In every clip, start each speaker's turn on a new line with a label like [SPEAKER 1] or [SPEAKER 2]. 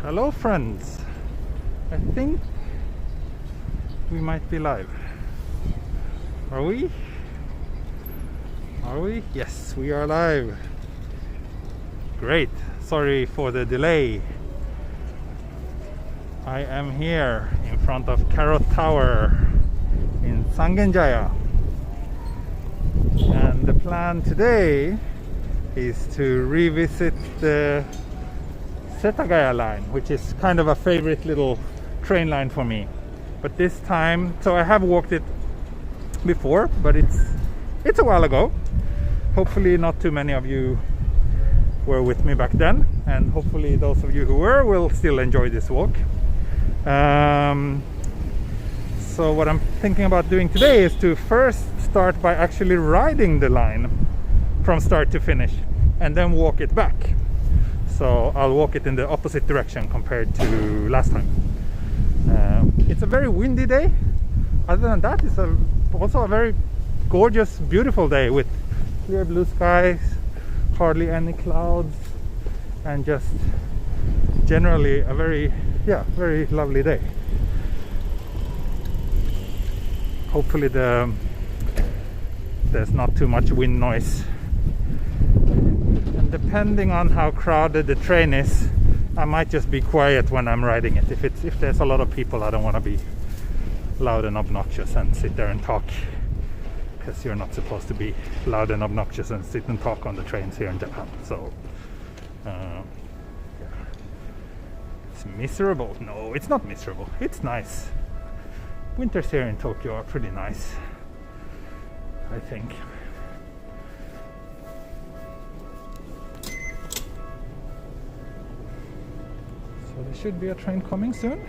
[SPEAKER 1] Hello friends, I think we might be live. Are we? Yes, we are live. Great, sorry for the delay. I am here in front of Carrot Tower in Sangenjaya, and the plan today is to revisit the Setagaya line, which is kind of a favorite little train line for me. But this time, so I have walked it before, but it's a while ago. Hopefully not too many of you were with me back then, and hopefully those of you who were will still enjoy this walk. So what I'm thinking about doing today is to first start by actually riding the line from start to finish and then walk it back. So I'll walk it in the opposite direction compared to last time. It's a very windy day. Other than that, it's also a very gorgeous, beautiful day with clear blue skies, hardly any clouds, and just generally a very lovely day. Hopefully there's not too much wind noise. And depending on how crowded the train is, I might just be quiet when I'm riding it. If there's a lot of people, I don't want to be loud and obnoxious and sit there and talk, because you're not supposed to be loud and obnoxious and sit and talk on the trains here in Japan. So it's miserable. No, it's not miserable. It's nice. Winters here in Tokyo are pretty nice, I think. So there should be a train coming soon.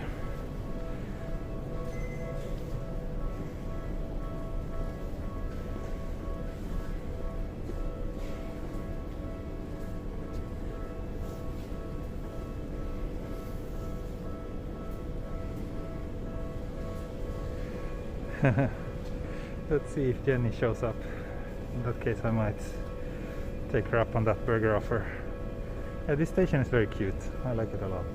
[SPEAKER 1] Let's see if Jenny shows up. In that case I might take her up on that burger offer. Yeah, this station is very cute. I like it a lot.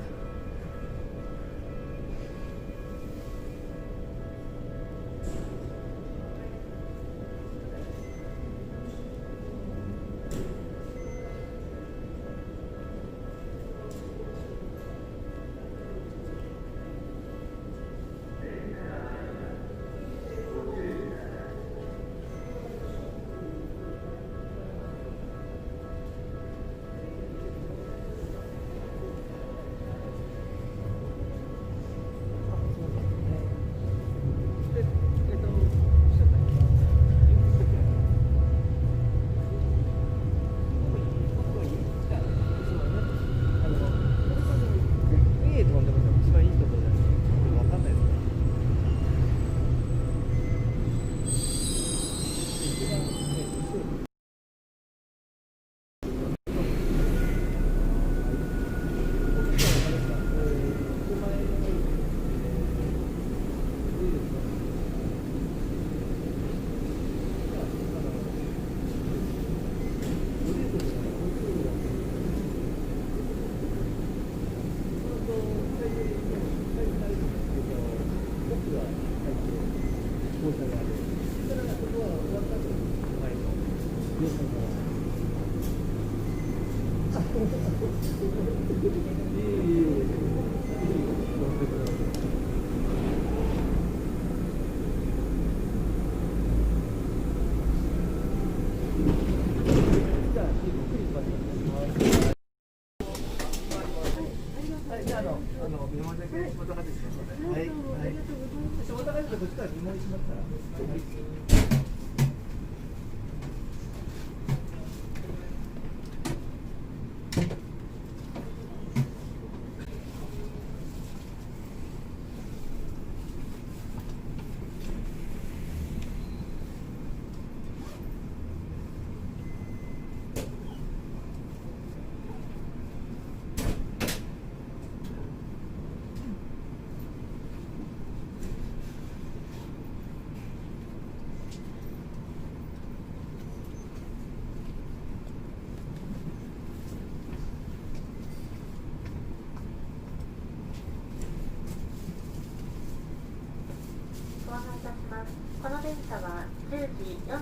[SPEAKER 2] この電車は10時42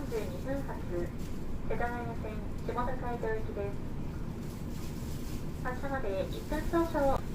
[SPEAKER 2] 分発世田谷線下高井戸行きです。発車まで1分少々。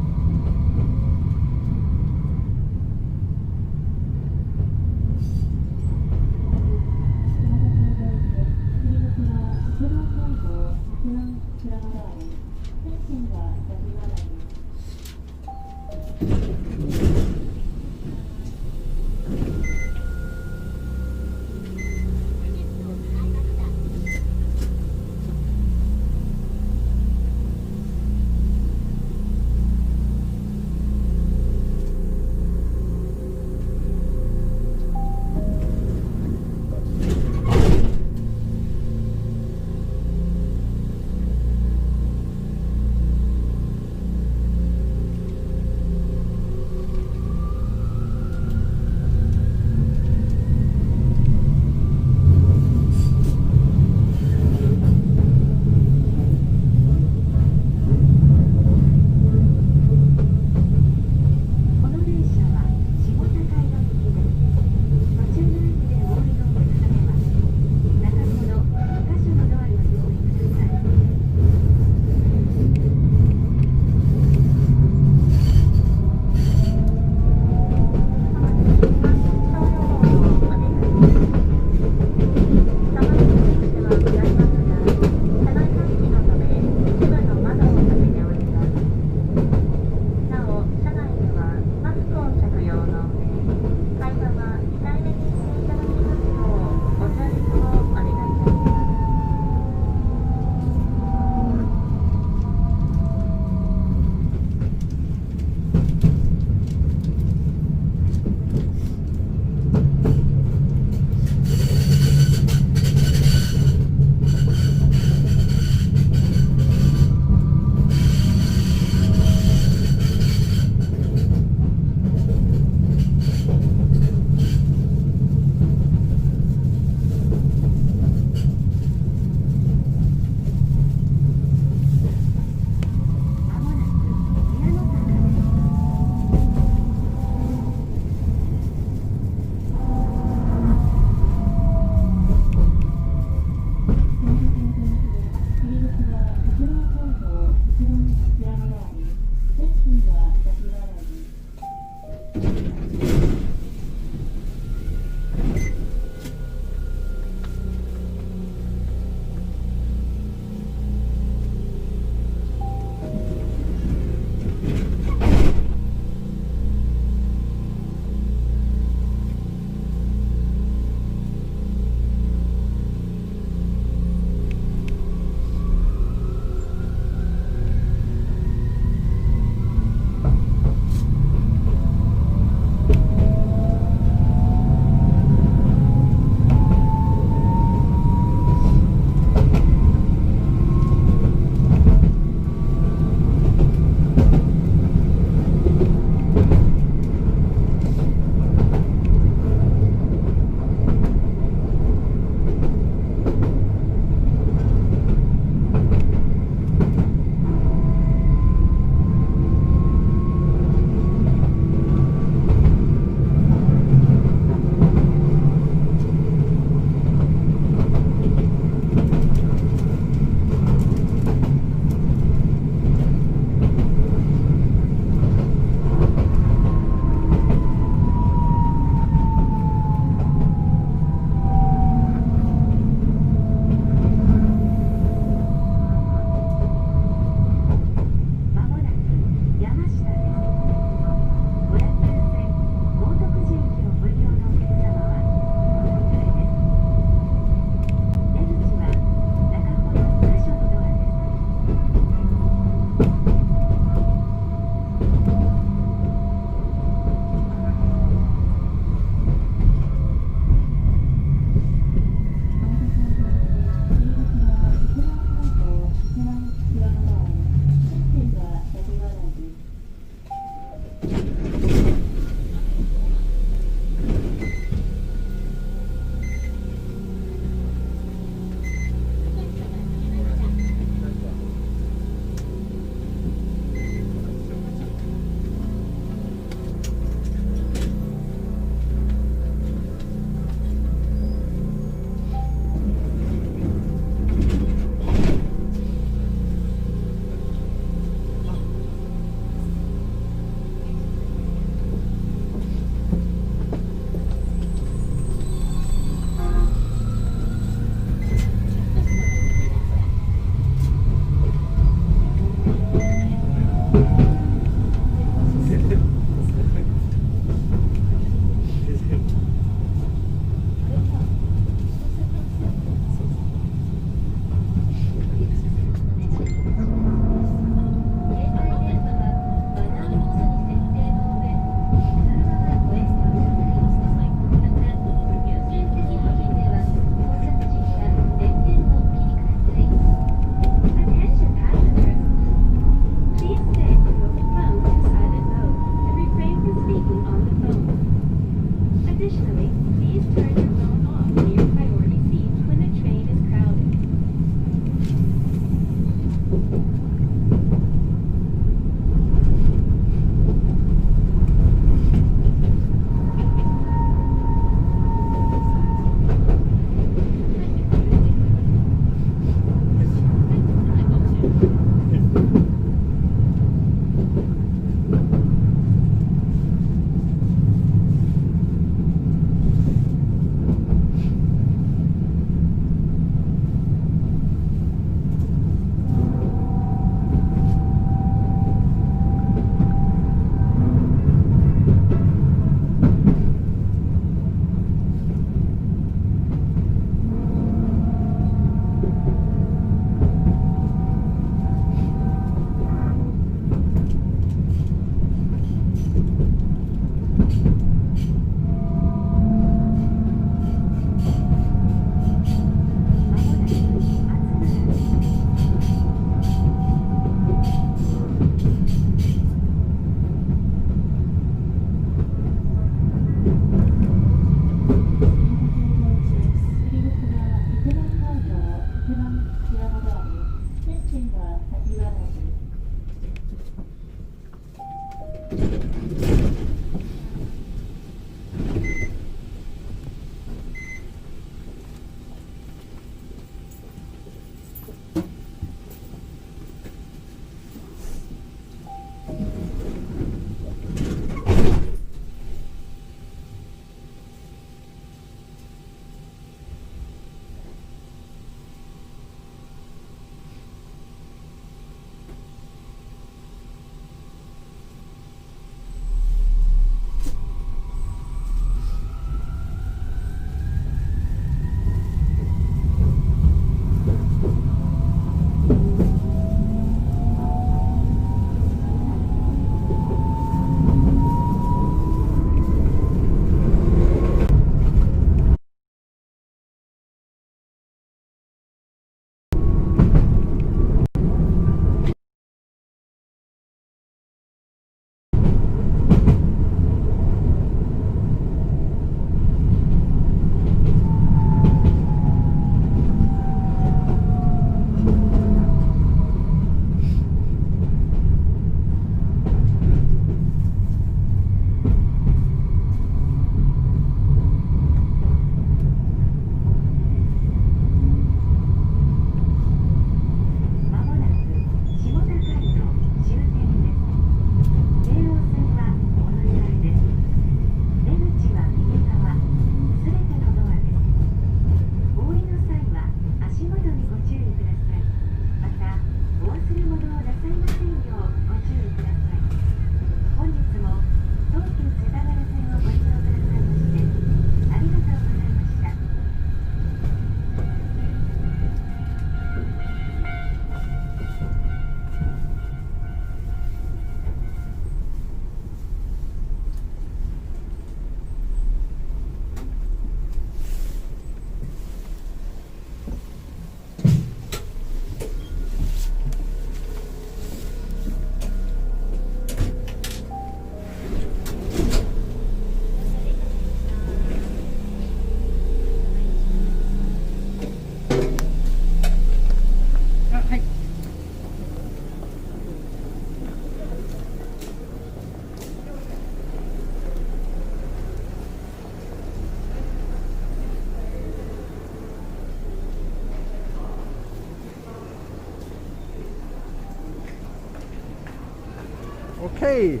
[SPEAKER 1] Okay,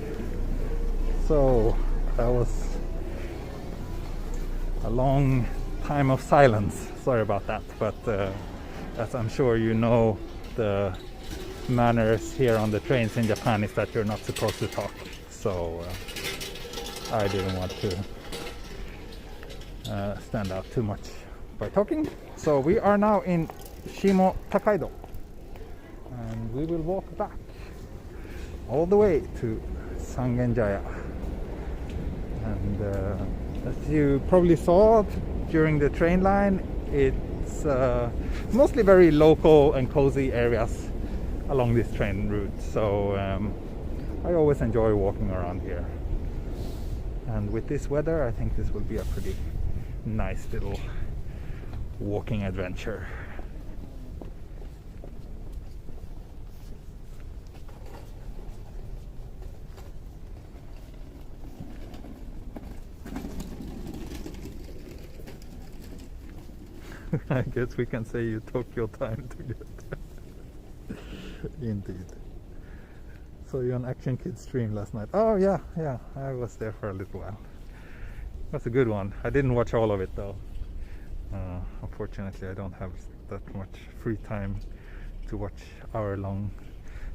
[SPEAKER 1] so that was a long time of silence. Sorry about that, but as I'm sure you know, the manners here on the trains in Japan is that you're not supposed to talk. So I didn't want to stand out too much by talking. So we are now in Shimo Takaido, and we will walk back all the way to Sangenjaya. And as you probably saw during the train line, it's mostly very local and cozy areas along this train route. So I always enjoy walking around here. And with this weather, I think this will be a pretty nice little walking adventure. I guess we can say you took your time to get there. Indeed. So you're on Action Kids stream last night. Oh yeah, I was there for a little while. That's a good one. I didn't watch all of it though. Unfortunately, I don't have that much free time to watch hour-long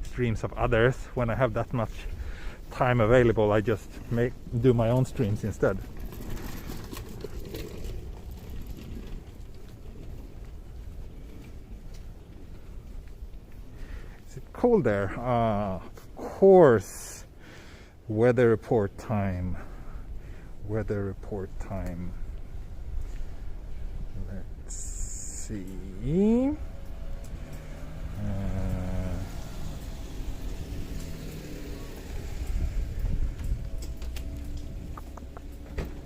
[SPEAKER 1] streams of others. When I have that much time available, I just do my own streams instead. Is it cold there? Of course. Weather report time. Weather report time. Let's see.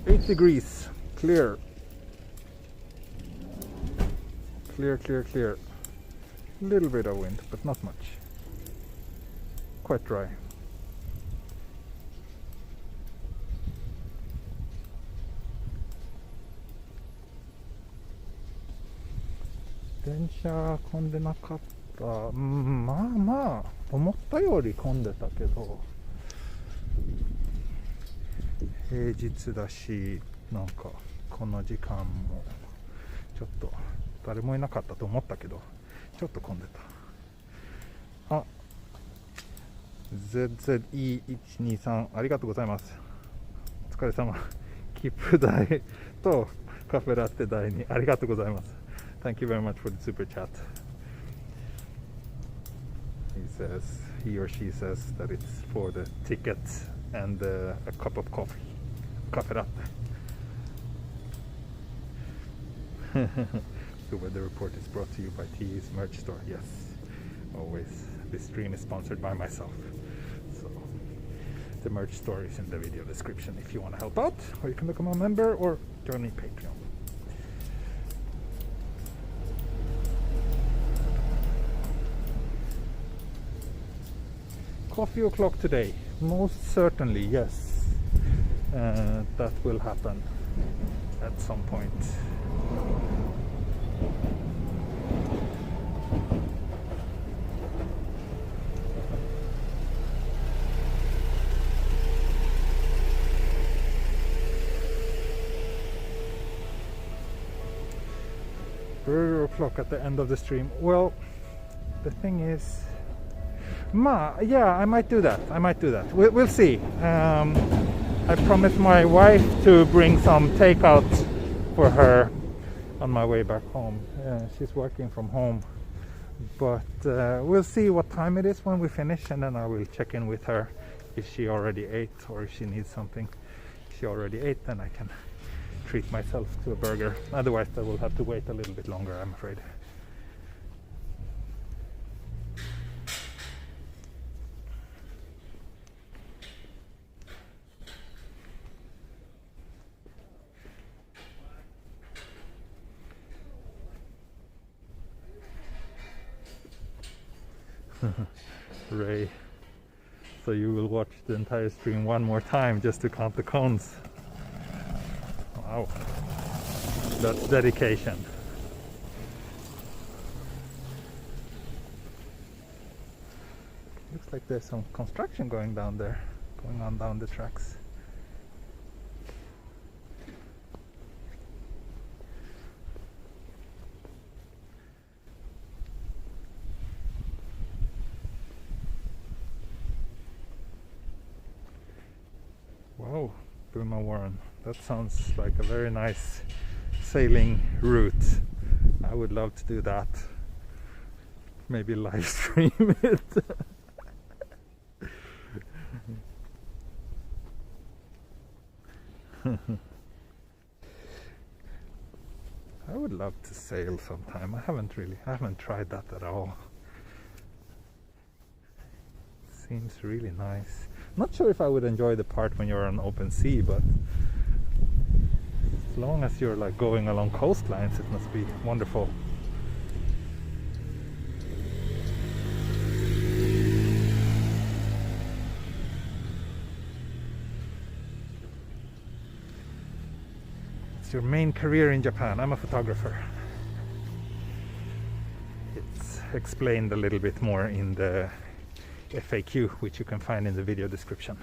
[SPEAKER 1] 8 degrees, clear. Clear. Little bit of wind, but not much. Quite dry. Densha 混んでなかった。まあ思ったより混んでたけど、平日だし、なんかこの時間もちょっと誰もいなかったと思ったけど、ちょっと混んでた。あ、ZZE123 ありがとうございます。お疲れ様。切符代とカフェラテ代にありがとうございます。Thank you very much for the super chat. He or she says that it's for the ticket and a cup of coffee. Cafe latte. The weather report is brought to you by T's merch store. Yes, always. This stream is sponsored by myself. So the merch store is in the video description if you want to help out, or you can become a member or join me Patreon. Coffee o'clock today, most certainly, yes. That will happen at some point. Burger o'clock at the end of the stream. Well, the thing is, yeah, I might do that. We'll see. I promised my wife to bring some takeout for her on my way back home. She's working from home, but we'll see what time it is when we finish, and then I will check in with her if she already ate or if she needs something. If she already ate, then I can treat myself to a burger. Otherwise, I will have to wait a little bit longer, I'm afraid. Ray, so you will watch the entire stream one more time just to count the cones. Wow, that's dedication. Looks Looks like there's some construction going on down the tracks. Wow, Burma Warren. That sounds like a very nice sailing route. I would love to do that. Maybe live stream it. I would love to sail sometime. I haven't tried that at all. Seems really nice. Not sure if I would enjoy the part when you're on open sea, but as long as you're like going along coastlines, it must be wonderful. Your main career in Japan? I'm a photographer. It's explained a little bit more in the FAQ, which you can find in the video description.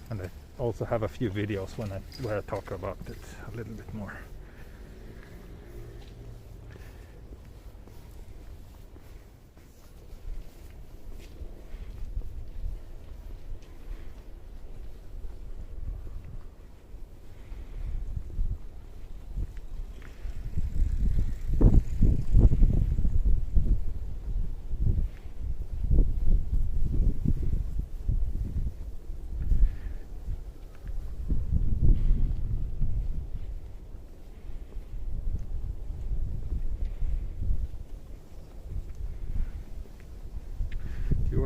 [SPEAKER 1] And I also have a few videos where I talk about it a little bit more.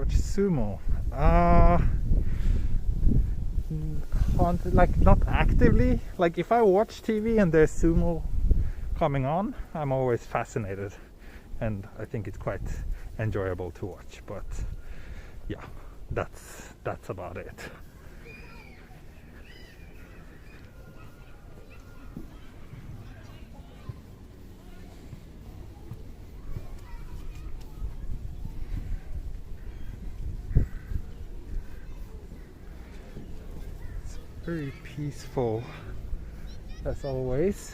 [SPEAKER 1] Sumo. Like not actively. Like if I watch TV and there's sumo coming on, I'm always fascinated, and I think it's quite enjoyable to watch. But yeah, that's about it. Very peaceful as always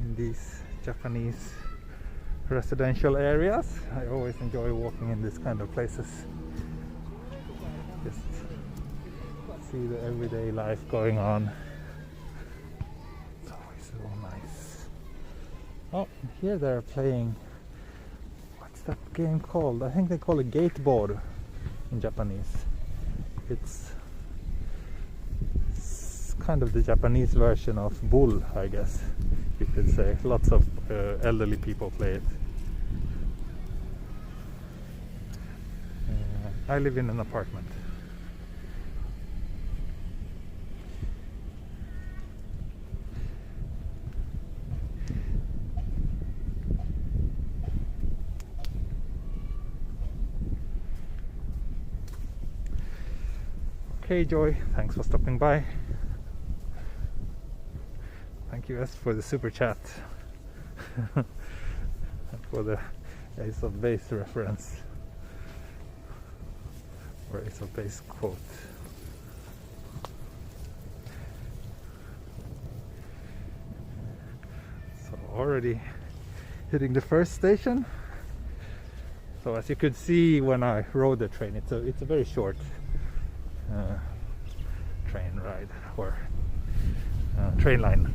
[SPEAKER 1] in these Japanese residential areas. I always enjoy walking in this kind of places. Just see the everyday life going on. It's always so nice. Oh, here they're playing, what's that game called? I think they call it gateboard in Japanese. It's kind of the Japanese version of bull, I guess you could say. Lots of elderly people play it. I live in an apartment. Okay, Joy, thanks for stopping by. Thank you, S, for the super chat. For the Ace of Base reference. Or Ace of Base quote. So already hitting the first station. So as you could see when I rode the train, it's a very short train ride or train line.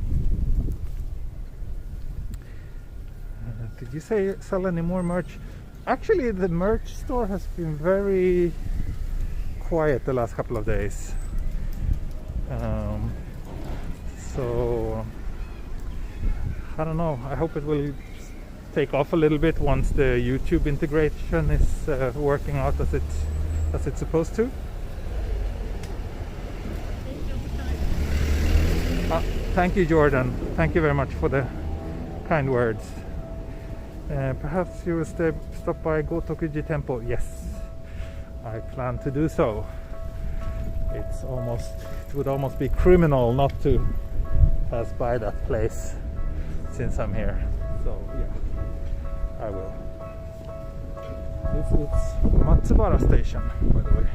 [SPEAKER 1] Did you sell any more merch? Actually, the merch store has been very quiet the last couple of days. So I don't know. I hope it will take off a little bit once the YouTube integration is working out as it's supposed to. Thank you, Jordan. Thank you very much for the kind words. Perhaps you will stop by Gotokuji Temple. Yes, I plan to do so. It would almost be criminal not to pass by that place since I'm here. So yeah, I will. It's Matsubara Station, by the way.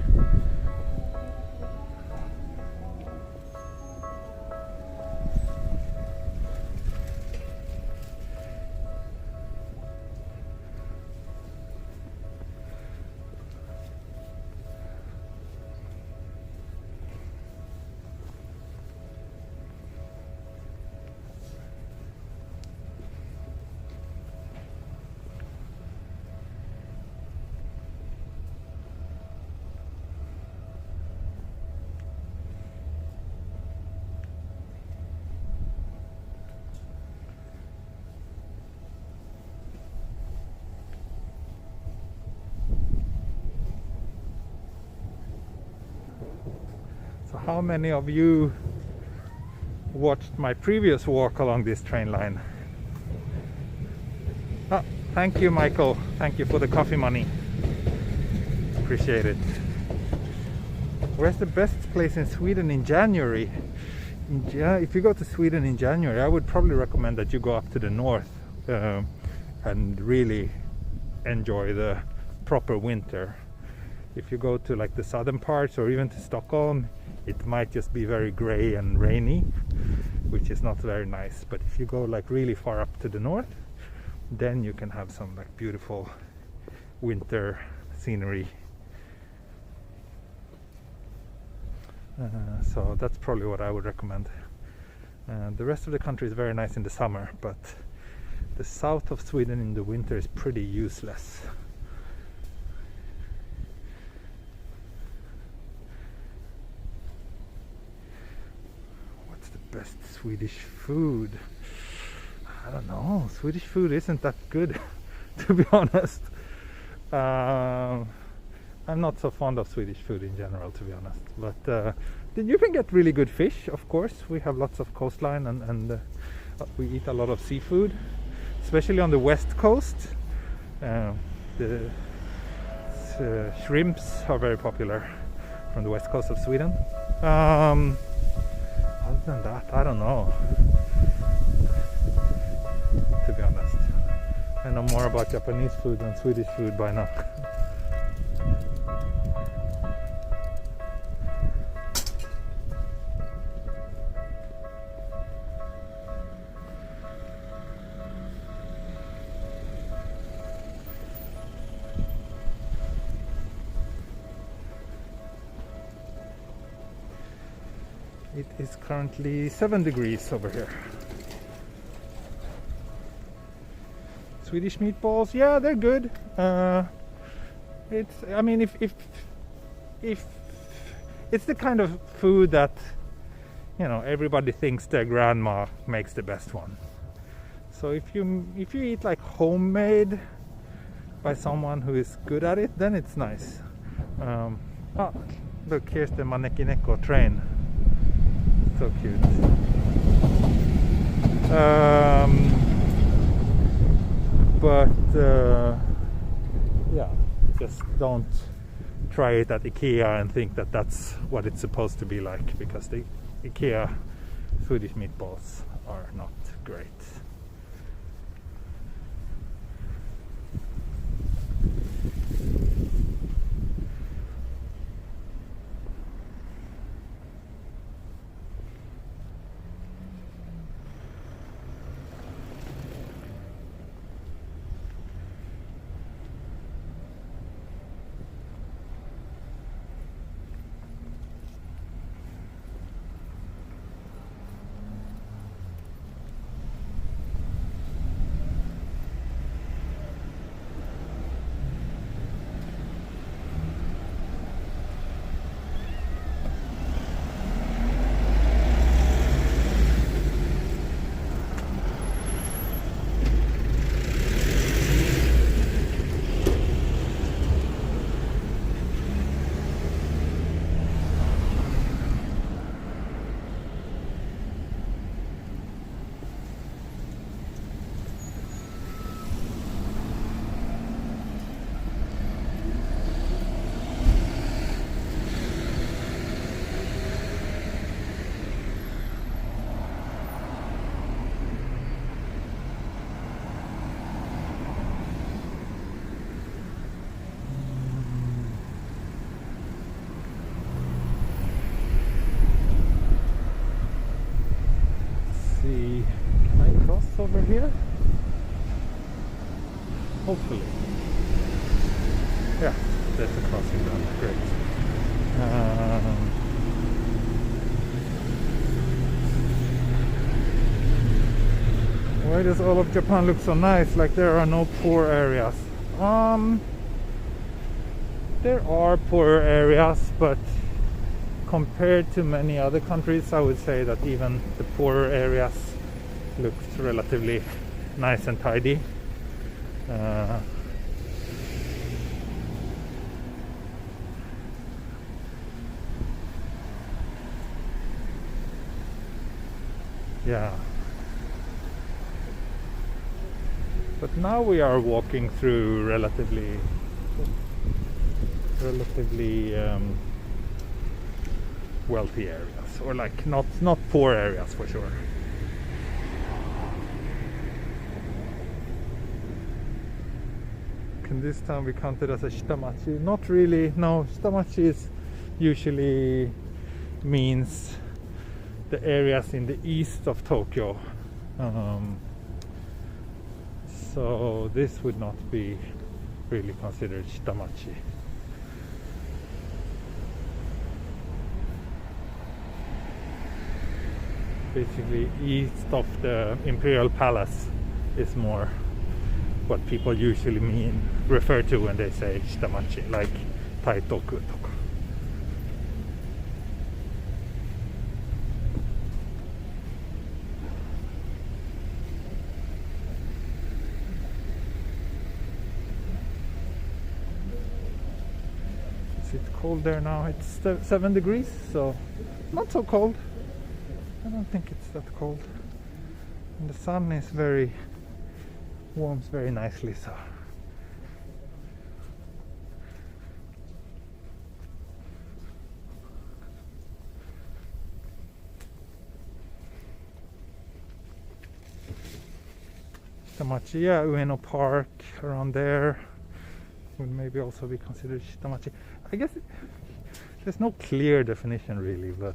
[SPEAKER 1] So how many of you watched my previous walk along this train line? Oh, thank you, Michael. Thank you for the coffee money. Appreciate it. Where's the best place in Sweden in January? If you go to Sweden in January, I would probably recommend that you go up to the north and really enjoy the proper winter. If you go to like the southern parts or even to Stockholm, it might just be very gray and rainy, which is not very nice. But if you go like really far up to the north, then you can have some like beautiful winter scenery. So that's probably what I would recommend. The rest of the country is very nice in the summer, but the south of Sweden in the winter is pretty useless. Best Swedish food? I don't know. Swedish food isn't that good, to be honest. I'm not so fond of Swedish food in general, to be honest. But you can get really good fish, of course. We have lots of coastline and we eat a lot of seafood, especially on the west coast. The shrimps are very popular from the west coast of Sweden. Other than that, I don't know, to be honest. I know more about Japanese food than Swedish food by now. It is currently 7 degrees over here. Swedish meatballs, yeah, they're good. I mean, if it's the kind of food that, you know, everybody thinks their grandma makes the best one. So if you eat like homemade by someone who is good at it, then it's nice. Oh, look, here's the Manekineko train. So cute. Yeah, just don't try it at IKEA and think that that's what it's supposed to be like, because the IKEA Swedish meatballs are not great. cross over here? Hopefully. Yeah, there's a crossing down there. Great. Why does all of Japan look so nice? Like there are no poor areas. There are poorer areas, but compared to many other countries, I would say that even the poorer areas look relatively nice and tidy. Yeah. But now we are walking through relatively wealthy areas, or like not poor areas for sure. Can this town be counted as a shitamachi? Not really. No, shitamachi is usually means the areas in the east of Tokyo. So this would not be really considered shitamachi. Basically east of the Imperial Palace is more what people usually refer to when they say shitamachi, like Taitoku toka. Is it cold there now? It's 7 degrees, so not so cold. I don't think it's that cold. And the sun is warms very nicely, so. Shitamachi, yeah, Ueno Park around there would maybe also be considered shitamachi. I guess there's no clear definition really, but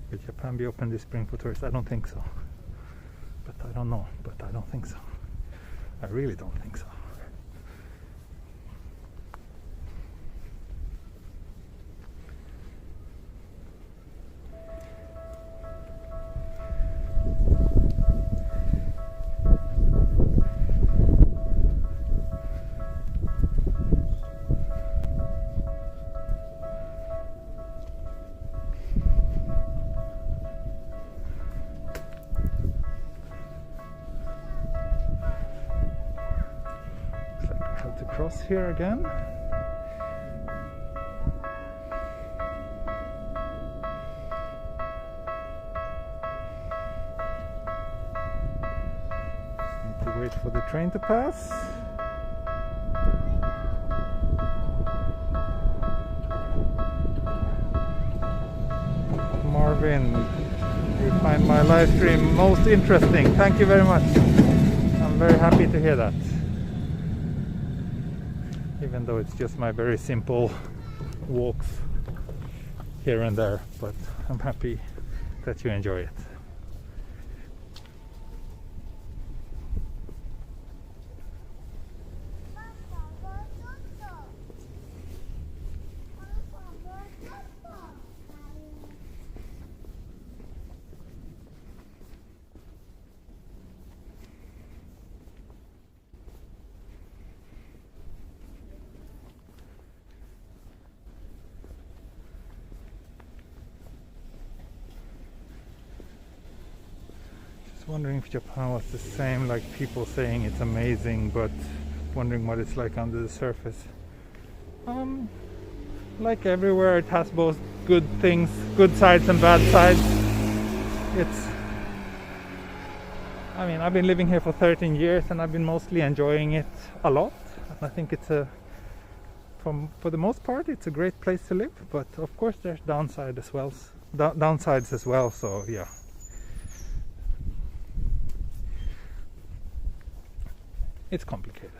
[SPEAKER 1] will Japan be open this spring for tourists? I don't think so. But I don't know. But I don't think so. I really don't think so. Cross here again. Need to wait for the train to pass. Marvin, you find my live stream most interesting. Thank you very much. I'm very happy to hear that. Even though it's just my very simple walks here and there, but I'm happy that you enjoy it. Wondering if Japan was the same, like people saying it's amazing, but wondering what it's like under the surface. Like everywhere, it has both good things, good sides and bad sides. I mean, I've been living here for 13 years and I've been mostly enjoying it a lot. I think it's a for the most part it's a great place to live, but of course there's downsides as well, so yeah. It's complicated.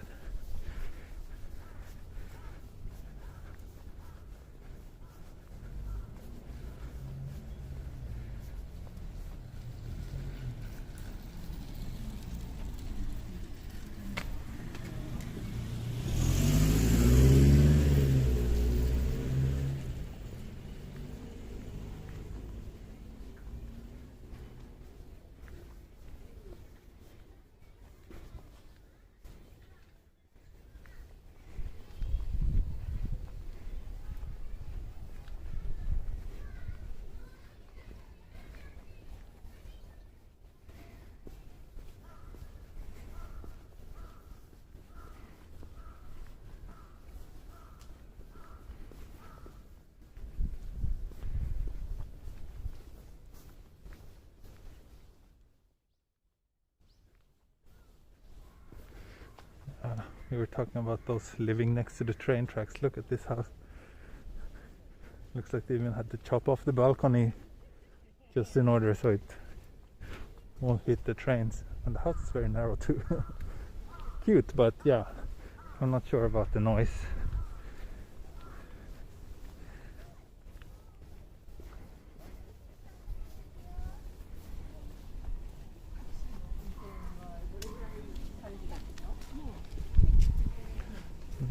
[SPEAKER 1] We were talking about those living next to the train tracks. Look at this house. Looks like they even had to chop off the balcony just in order so it won't hit the trains. And the house is very narrow too. Cute, but yeah, I'm not sure about the noise.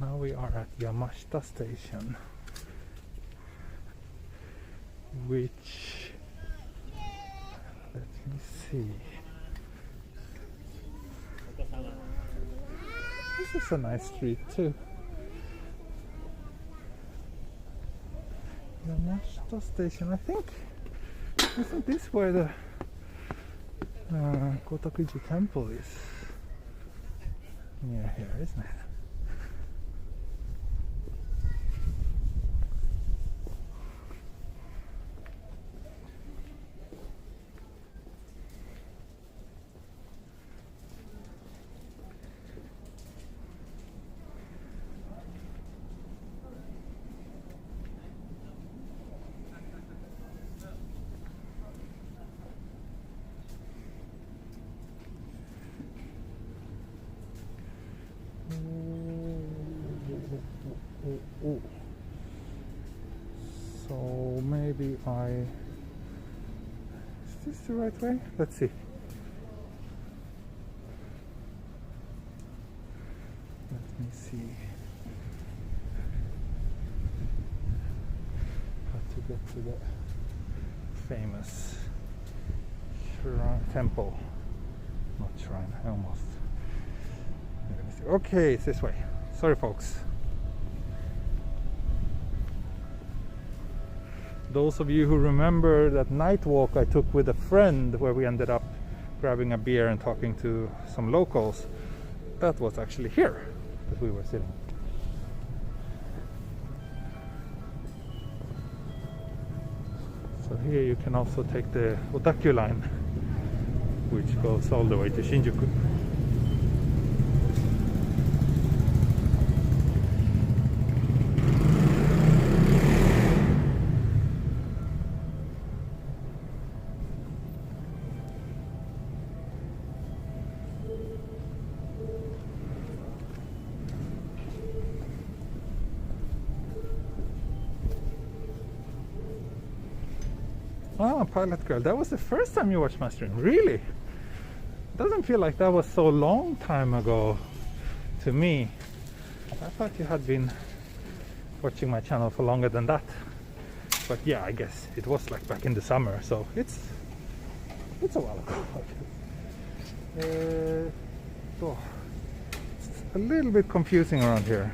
[SPEAKER 1] Now we are at Yamashita Station, which, let me see, this is a nice street too. Yamashita Station, I think this is where the Gotokuji temple is. Near here, isn't it? So maybe is this the right way? Let's see. Let me see how to get to the famous temple. Not shrine, almost. Okay, it's this way. Sorry folks. Those of you who remember that night walk I took with a friend where we ended up grabbing a beer and talking to some locals, that was actually here that we were sitting. So here you can also take the Otaku line, which goes all the way to Shinjuku. Ah, Pilot Girl, that was the first time you watched my stream, really? Doesn't feel like that was so long time ago to me. I thought you had been watching my channel for longer than that. But yeah, I guess it was like back in the summer, so it's a while ago. It's a little bit confusing around here.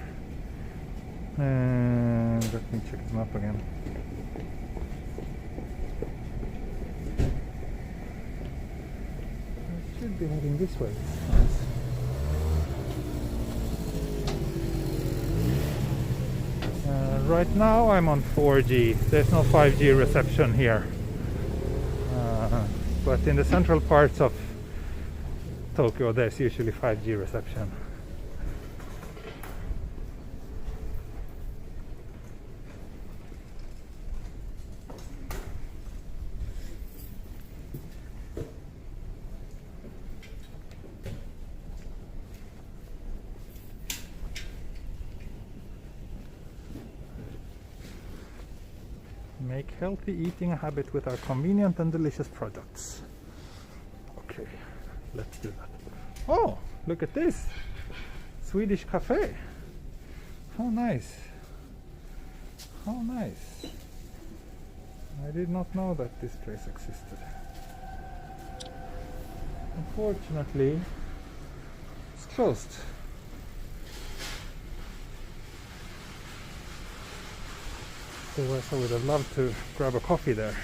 [SPEAKER 1] Let me check the map again. Should be heading this way. Right now I'm on 4G. There's no 5G reception here. But in the central parts of Tokyo there's usually 5G reception. Make healthy eating a habit with our convenient and delicious products. Okay, let's do that. Oh, look at this! Swedish Cafe. How nice. How nice. I did not know that this place existed. Unfortunately, it's closed. Otherwise I would have loved to grab a coffee there.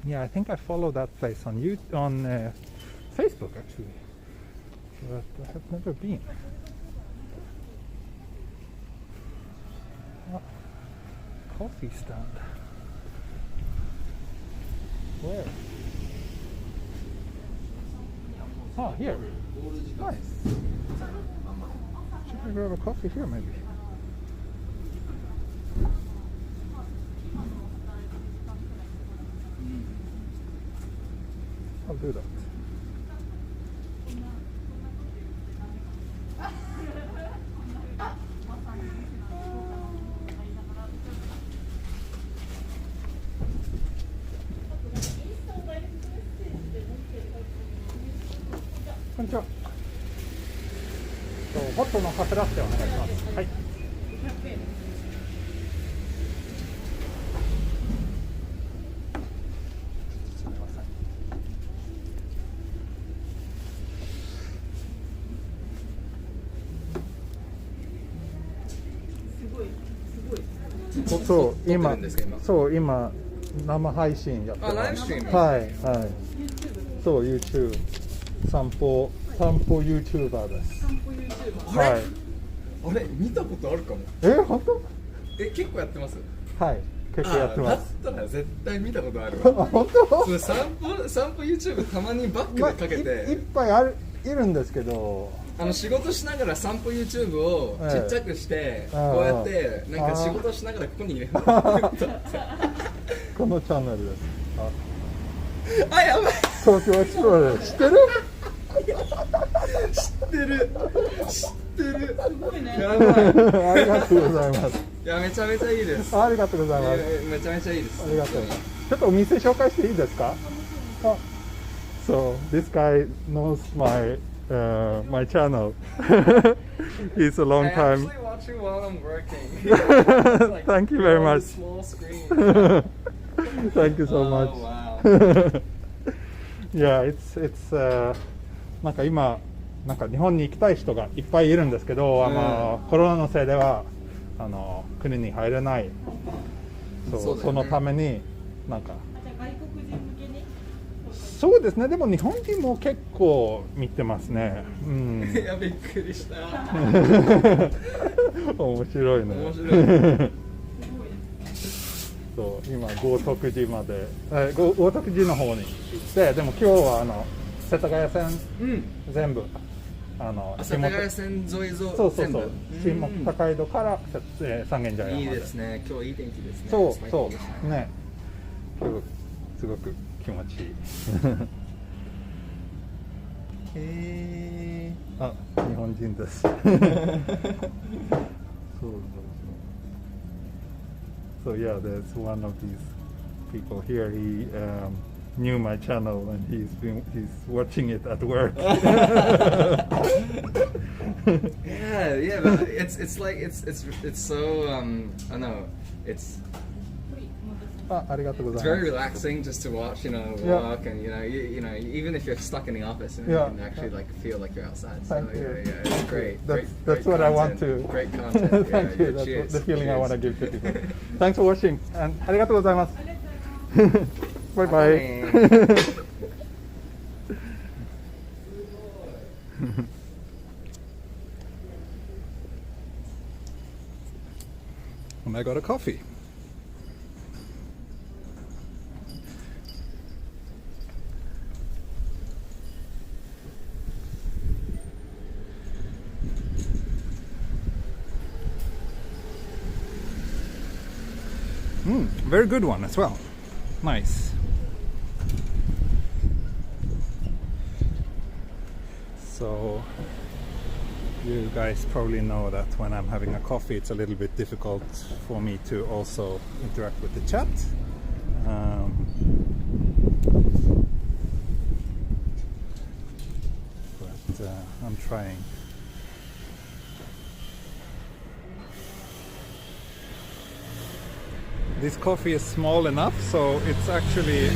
[SPEAKER 1] Yeah, I think I follow that place on Facebook actually, but I have never been. Coffee stand. Where? Oh, here. Nice. Should I grab a coffee here maybe? I'll do that.こんにちは。ホットのカフェラテお願いします。はい。すみません。そう今生配信やってます。
[SPEAKER 3] あ、ライブストリーム。
[SPEAKER 1] はいはい。そう YouTube 散歩 YouTuber です。はい。
[SPEAKER 3] あれ見たことあるかも。
[SPEAKER 1] 本当？
[SPEAKER 3] 結構やってます。
[SPEAKER 1] はい。結構やってます。
[SPEAKER 3] だったら絶対見たことあるわ。
[SPEAKER 1] 本当？
[SPEAKER 3] それ散歩 YouTube たまにバックでかけて、
[SPEAKER 1] いっぱいいるんですけど。
[SPEAKER 3] 仕事しながら散歩 YouTube をちっちゃくして、こうやってなんか仕事しながらここに入れる
[SPEAKER 1] このチャンネルです。
[SPEAKER 3] あ、やばい。
[SPEAKER 1] 東京エクスプローラー知ってる？
[SPEAKER 3] 知ってる。すごいね。やばい。
[SPEAKER 1] ありがとうございます。
[SPEAKER 3] いや、めちゃめちゃいいです。
[SPEAKER 1] ありがとうございます。
[SPEAKER 3] めちゃめちゃいいです。
[SPEAKER 1] ありがとう。ちょっとお店紹介していいですか？So this guy knows my channel. He's a long time.
[SPEAKER 3] I actually watch you while I'm working. Like,
[SPEAKER 1] Thank you very much.
[SPEAKER 3] Small screen.
[SPEAKER 1] Thank you so much.
[SPEAKER 3] Wow.
[SPEAKER 1] Yeah, it's なんか今なんか日本に行きたい人がいっぱいいるんですけど、コロナのせいでは国に入れない。そのためになんか。そうですね。でも日本人も結構見てますね。
[SPEAKER 3] いや、びっくりした。
[SPEAKER 1] 面白いね。
[SPEAKER 3] 面白い。
[SPEAKER 1] そう今豪徳寺まで豪徳寺の方に行って、でも今日は世田谷線全部
[SPEAKER 3] 世田谷線沿い
[SPEAKER 1] そう新高井戸から三軒茶屋まで。
[SPEAKER 3] いいですね。今日いい天気ですね。
[SPEAKER 1] そうね。今日すごく気持ちいい。日本人です。So yeah, there's one of these people here. He knew my channel and he's watching it at work.
[SPEAKER 3] yeah, but it's like it's so I don't know, it's very relaxing just to watch, walk and even if you're stuck in the office and you can actually like feel like you're outside. So yeah, it's great.
[SPEAKER 1] That's what I want to.
[SPEAKER 3] Great content.
[SPEAKER 1] Thank you. That's the feeling I want to give to people. Thanks for watching and ありがとうございます。バイバイ。And I got a coffee. very good one as well. Nice. So you guys probably know that when I'm having a coffee, it's a little bit difficult for me to also interact with the chat. But I'm trying. This coffee is small enough, so it's actually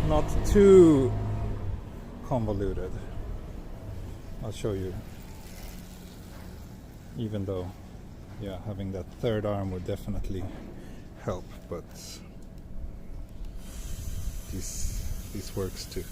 [SPEAKER 1] not too convoluted. I'll show you. Even though, yeah, having that third arm would definitely help, but this works too.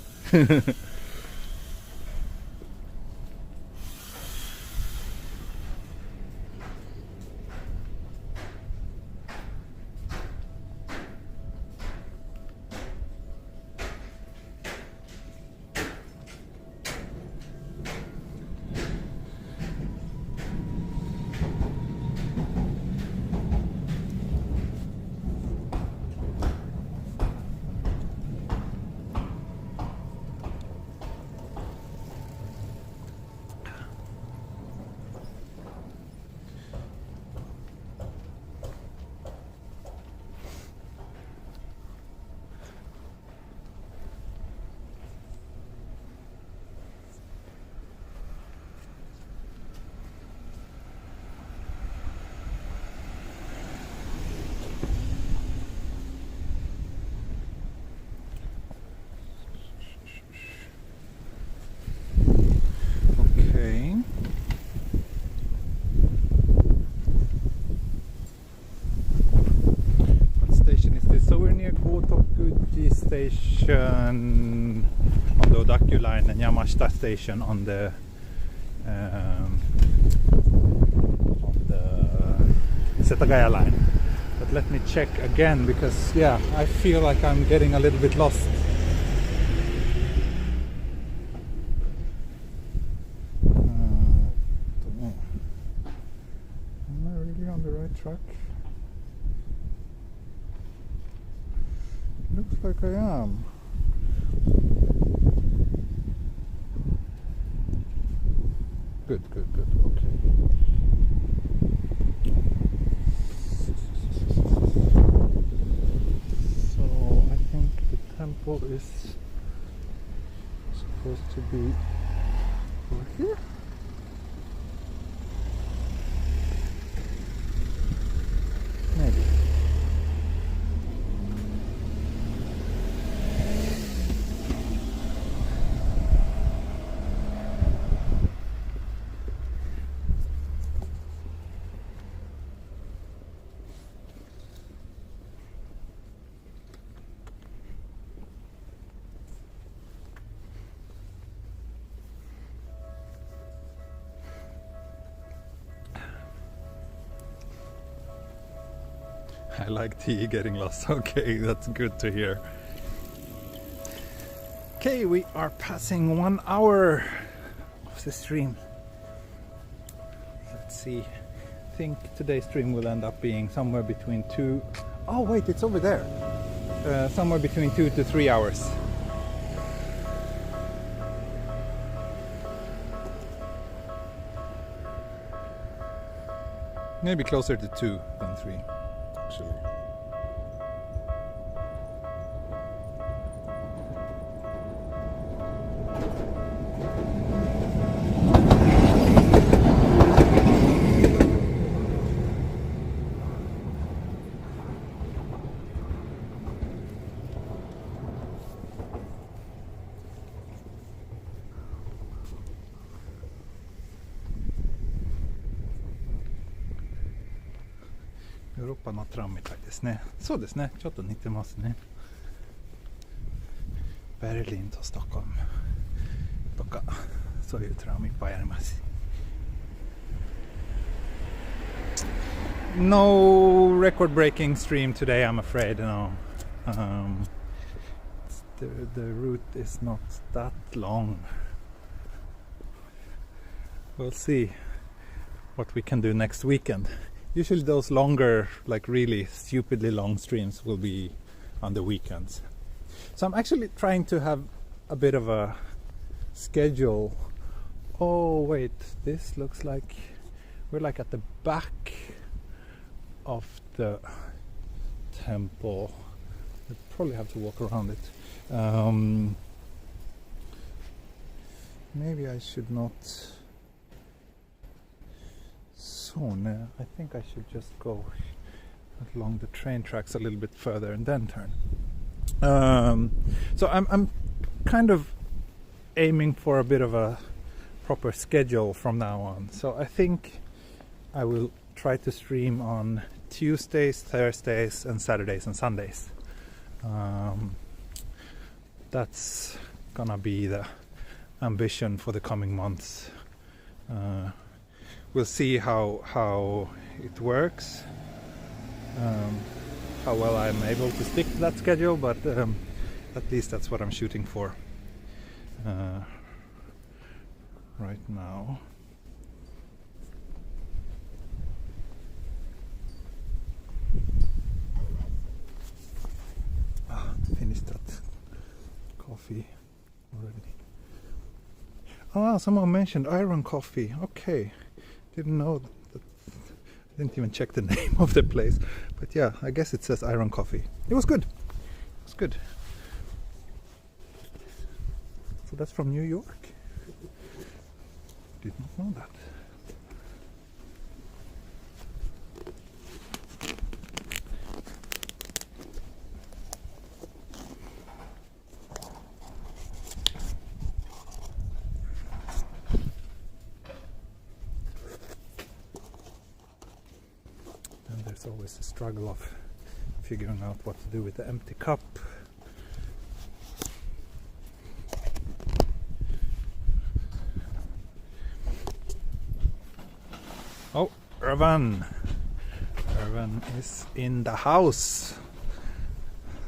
[SPEAKER 1] Gotokuji Station on the Odaku line and Yamashita Station on the Setagaya line. But let me check again, because yeah, I feel like I'm getting a little bit lost. Don't know. Am I really on the right track? Looks like I am. Good, okay. So I think the temple is supposed to be over here. Maybe. I like tea getting lost. Okay, that's good to hear. Okay, we are passing 1 hour of the stream. Let's see. I think today's stream will end up being somewhere between 2... Oh wait, it's over there. Somewhere between 2 to 3 hours. Maybe closer to 2 than 3. Actually.ヨーロッパのトラムみたいですね。そうですね。ちょっと似てますね。ベルリンとストックホルムとかそういうトラムいっぱいあります。No record-breaking stream today, I'm afraid. No, the route is not that long. We'll see what we can do next weekend. Usually those longer, like really stupidly long streams will be on the weekends. So I'm actually trying to have a bit of a schedule. Oh wait, this looks like we're like at the back of the temple. We probably have to walk around it. Maybe I should not. I think I should just go along the train tracks a little bit further and then turn. So I'm kind of aiming for a bit of a proper schedule from now on. So I think I will try to stream on Tuesdays, Thursdays, and Saturdays and Sundays. That's gonna be the ambition for the coming months. We'll see how it works, how well I'm able to stick to that schedule, but at least that's what I'm shooting for right now. Finished that coffee already. Someone mentioned Iron Coffee. Okay. Didn't know that. Didn't even check the name of the place, but yeah, I guess it says Iron Coffee. It was good. It was good. So that's from New York. Did not know that. Always a struggle of figuring out what to do with the empty cup. Oh, Irvan is in the house.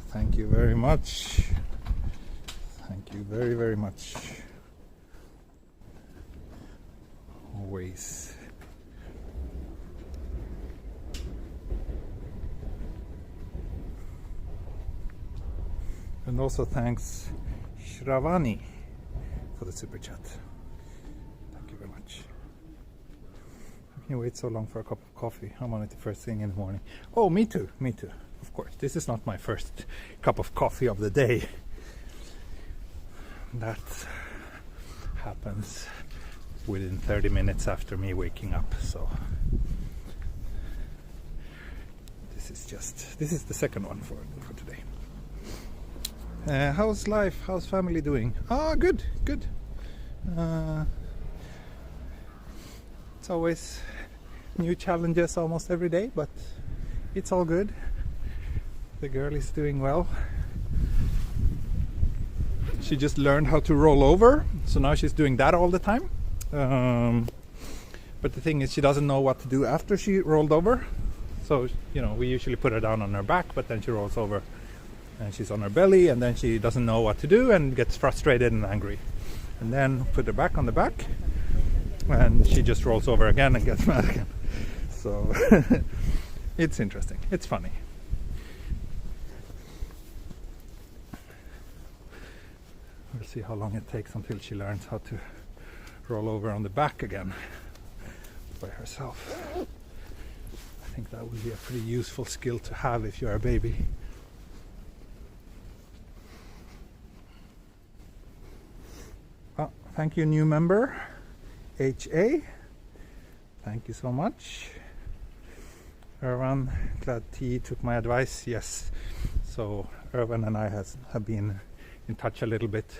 [SPEAKER 1] Thank you very much. Thank you very, very much. Always. And also thanks Shravani for the super chat. Thank you very much. How can you wait so long for a cup of coffee? I'm on it the first thing in the morning. Oh, me too, me too. Of course, this is not my first cup of coffee of the day. That happens within 30 minutes after me waking up, so this is the second one for today. How's life? How's family doing? Good. It's always new challenges almost every day, but it's all good. The girl is doing well. She just learned how to roll over, so now she's doing that all the time. But the thing is, she doesn't know what to do after she rolled over. So, we usually put her down on her back, but then she rolls over and she's on her belly, and then she doesn't know what to do and gets frustrated and angry. And then put her back on the back, and she just rolls over again and gets mad again. So it's interesting. It's funny. We'll see how long it takes until she learns how to roll over on the back again by herself. I think that would be a pretty useful skill to have if you're a baby. Thank you, new member, HA. Thank you so much. Irvan, glad T took my advice. Yes. So Irvan and I have been in touch a little bit,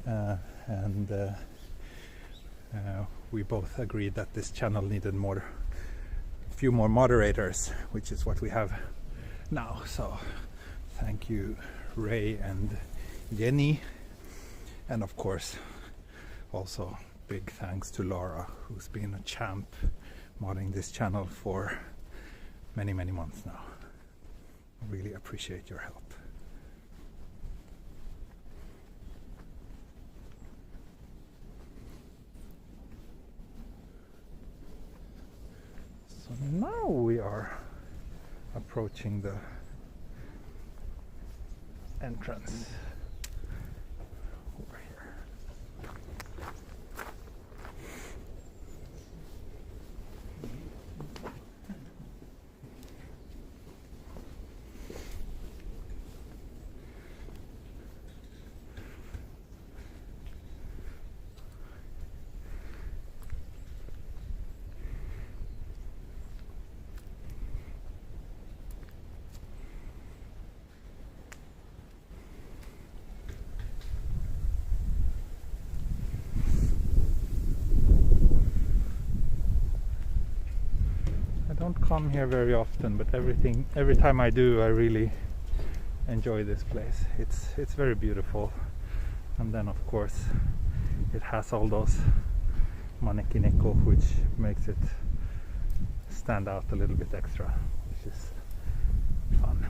[SPEAKER 1] and we both agreed that this channel needed a few more moderators, which is what we have now. So thank you, Ray and Jenny, and of course also big thanks to Laura, who's been a champ modding this channel for many months now. I really appreciate your help. So now approaching the entrance over here. Come here very often, but every time I do, I really enjoy this place. It's very beautiful, and then of course it has all those manekineko, which makes it stand out a little bit extra, which is fun.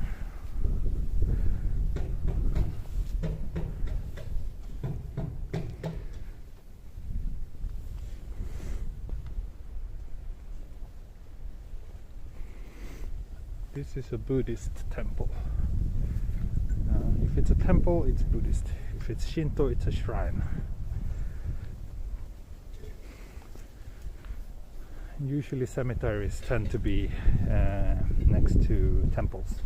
[SPEAKER 1] This is a Buddhist temple. If it's a temple, it's Buddhist. If it's Shinto, it's a shrine. Usually cemeteries tend to be next to temples.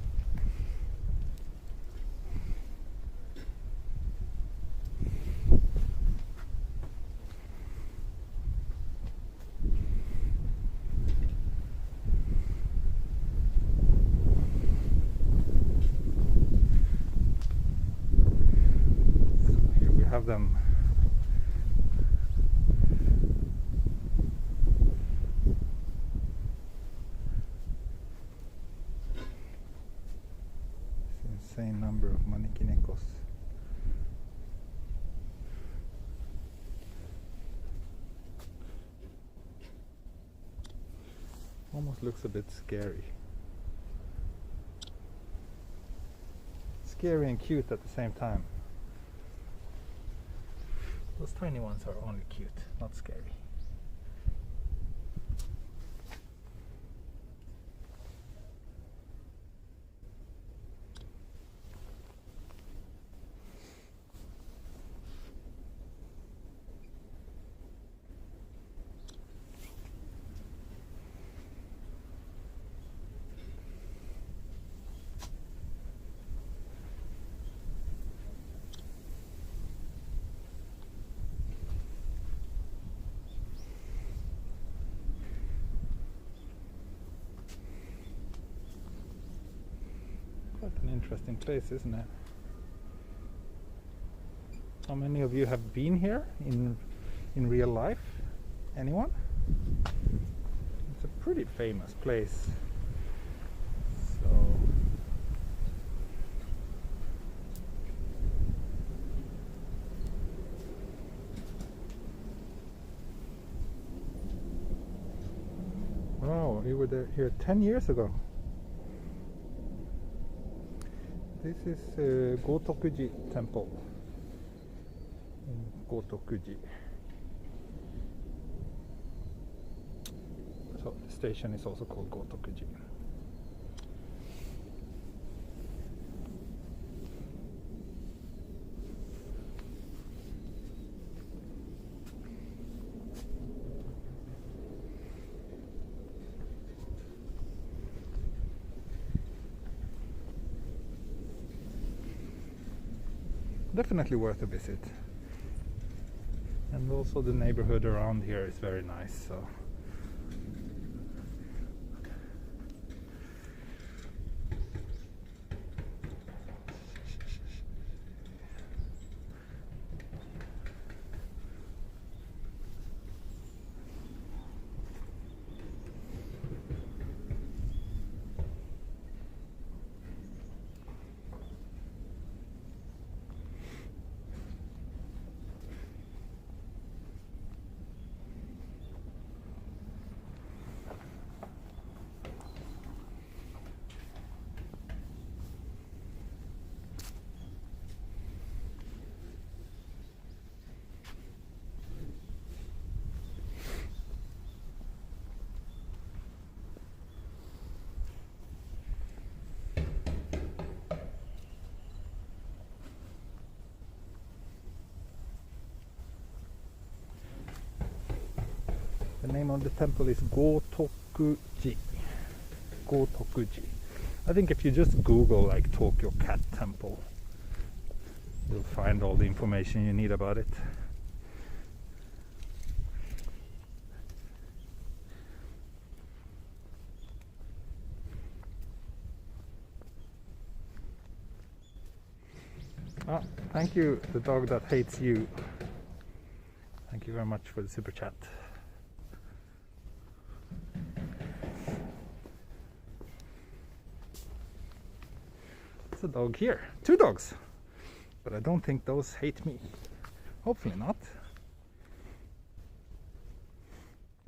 [SPEAKER 1] Them insane number of manekinekos. Almost looks a bit scary. Scary and cute at the same time. Those tiny ones are only cute, not scary. Quite an interesting place, isn't it? How many of you have been here in real life? Anyone? It's a pretty famous place. So wow, you were here 10 years ago. This is Gotokuji temple in Gotokuji. So the station is also called Gotokuji. Definitely worth a visit, and also the neighborhood around here is very nice. So The name of the temple is Gotokuji. Gotokuji. I think if you just Google like Tokyo Cat Temple, you'll find all the information you need about it. Ah, thank you, the dog that hates you. Thank you very much for the super chat. There's a dog here. 2 dogs. But I don't think those hate me. Hopefully not.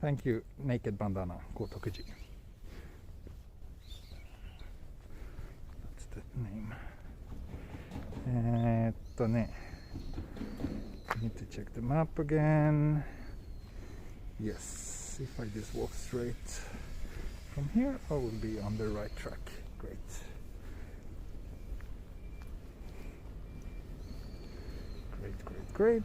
[SPEAKER 1] Thank you, Naked Bandana, Gotokuji. That's the name. Need to check the map again. Yes, if I just walk straight from here, I will be on the right track. Great. Great.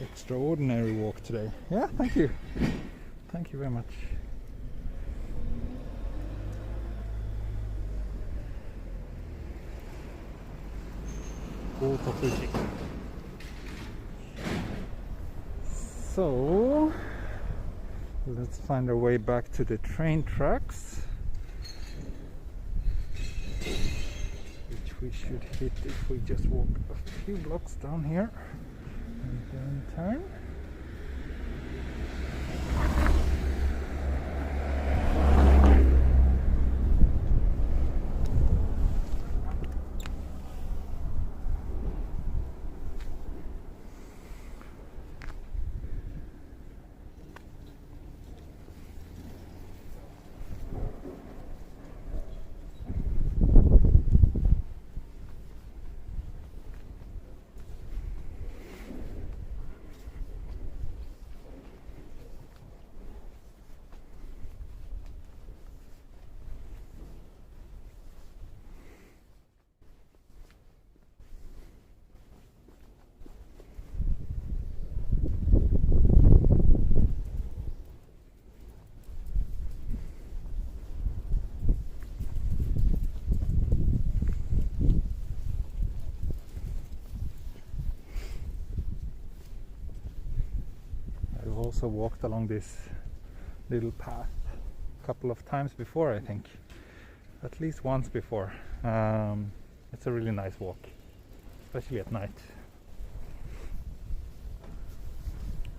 [SPEAKER 1] Extraordinary walk today. Yeah, thank you. Thank you very much. Gotokuji. So let's find our way back to the train tracks, which we should hit if we just walk a few blocks down here. And then turn. Also walked along this little path a couple of times before, I think. At least once before. It's a really nice walk, especially at night.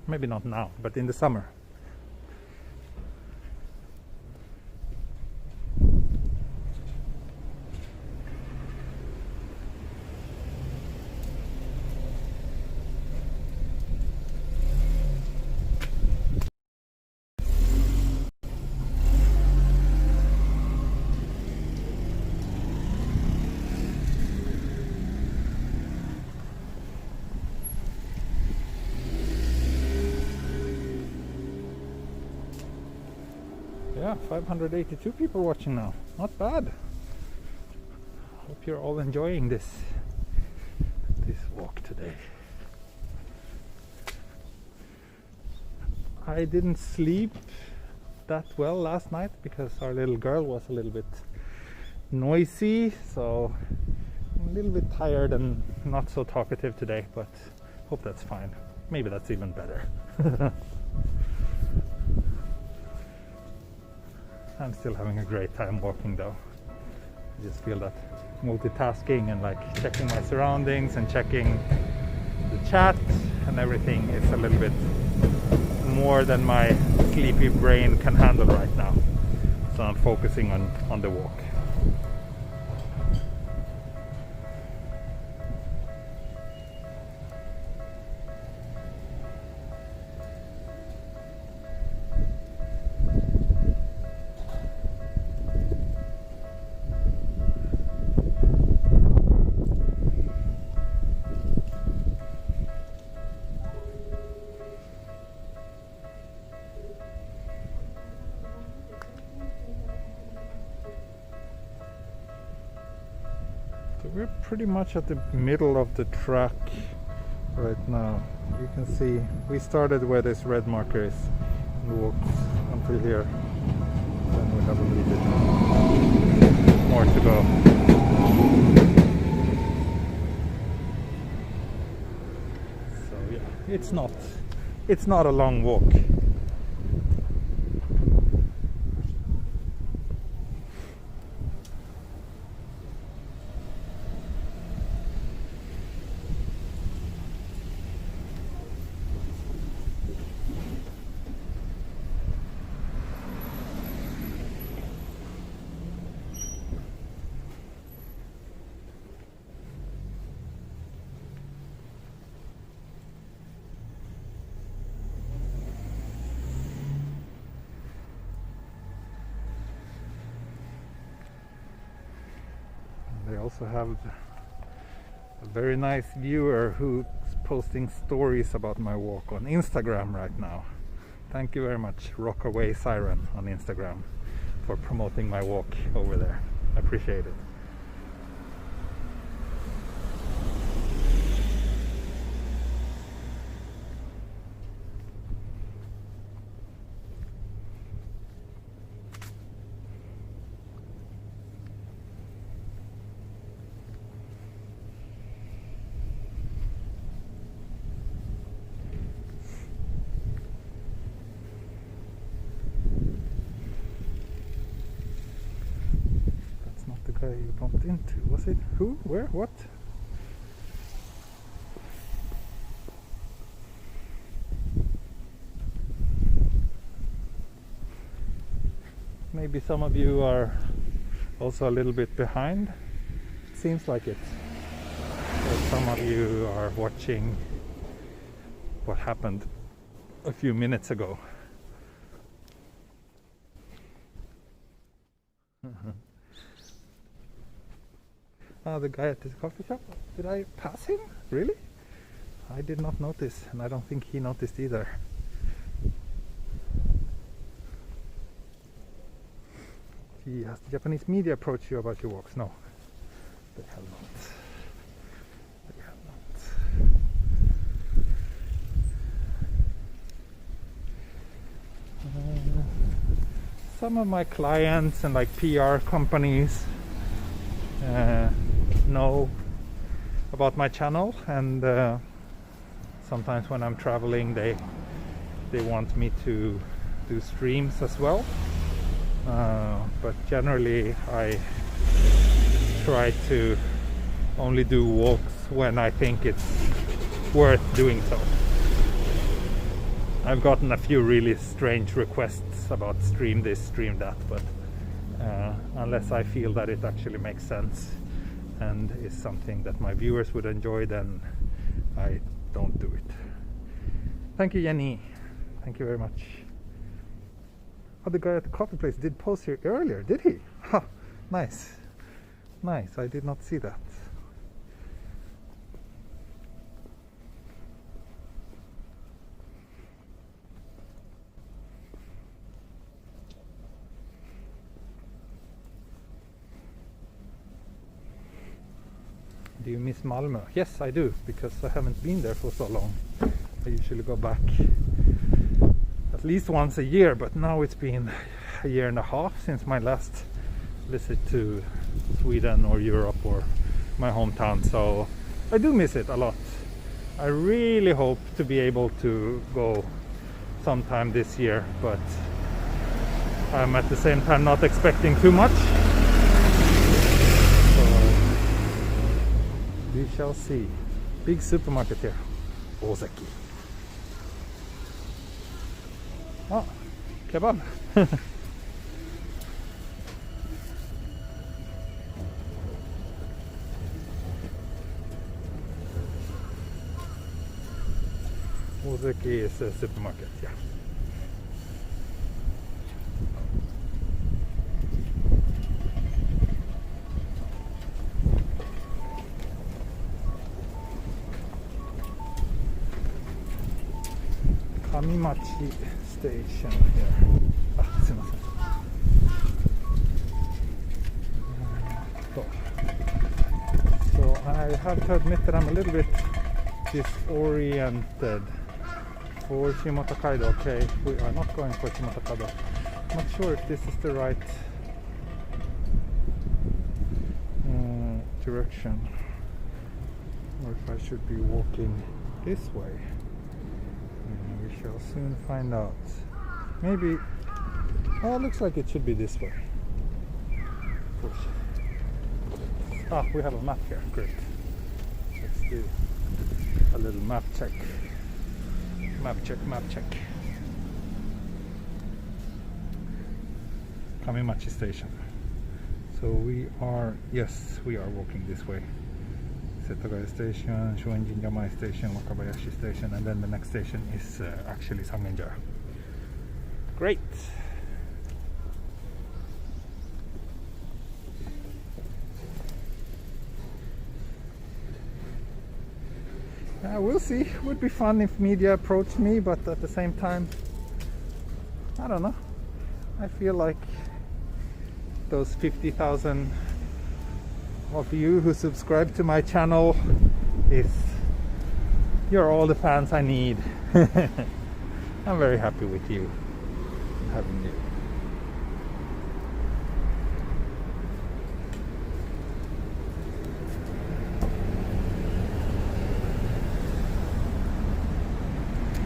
[SPEAKER 1] Maybe not now, but in the summer. Yeah, 582 people watching now. Not bad. Hope you're all enjoying this walk today. I didn't sleep that well last night because our little girl was a little bit noisy, so a little bit tired and not so talkative today, but hope that's fine. Maybe that's even better. I'm still having a great time walking though. I just feel that multitasking and like checking my surroundings and checking the chat and everything is a little bit more than my sleepy brain can handle right now. So I'm focusing on the walk. We're pretty much at the middle of the track right now. You can see we started where this red marker is and walked until here. Then we have a little bit more to go. So yeah, it's not a long walk. They also have a very nice viewer who's posting stories about my walk on Instagram right now. Thank you very much, Rockaway Siren on Instagram, for promoting my walk over there. I appreciate it. Guy you bumped into, was it? Who? Where? What? Maybe some of you are also a little bit behind. It seems like it. Or some of you are watching what happened a few minutes ago. The guy at the coffee shop, did I pass him? Really? I did not notice, and I don't think he noticed either. Gee, has the Japanese media approached you about your walks? No, they have not. They have not. Some of my clients and like PR companies know about my channel, and sometimes when I'm traveling they want me to do streams as well, but generally I try to only do walks when I think it's worth doing so. I've gotten a few really strange requests about stream this, stream that, but unless I feel that it actually makes sense and is something that my viewers would enjoy, then I don't do it. Thank you, Jenny. Thank you very much. Oh, the guy at the coffee place did post here earlier, did he? Ha, nice. Nice, I did not see that. Do you miss Malmö? Yes, I do, because I haven't been there for so long. I usually go back at least once a year, but now it's been a year and a half since my last visit to Sweden or Europe or my hometown, so I do miss it a lot. I really hope to be able to go sometime this year, but I'm at the same time not expecting too much. So we shall see. Big supermarket here. Osaki. Oh, kebab. Osaki is a supermarket, yeah. Yamashita Station here. So I have to admit that I'm a little bit disoriented for Shimoda Kaido. Okay, we are not going for Shimoda Kaido. I'm not sure if this is the right direction, or if I should be walking this way. We shall soon find out. Maybe. Oh, it looks like it should be this way. Push. Ah, we have a map here. Great. Let's do a little map check. Map check, map check. Kamimachi Station. So we are, yes, we are walking this way. Setagaya Station, Shuenjin-Yamai Station, Wakabayashi Station, and then the next station is actually Sangenja. Great! We'll see. It would be fun if media approached me, but at the same time, I don't know. I feel like those 50,000 of you who subscribe to my channel you're all the fans I need. I'm very happy with you, having you.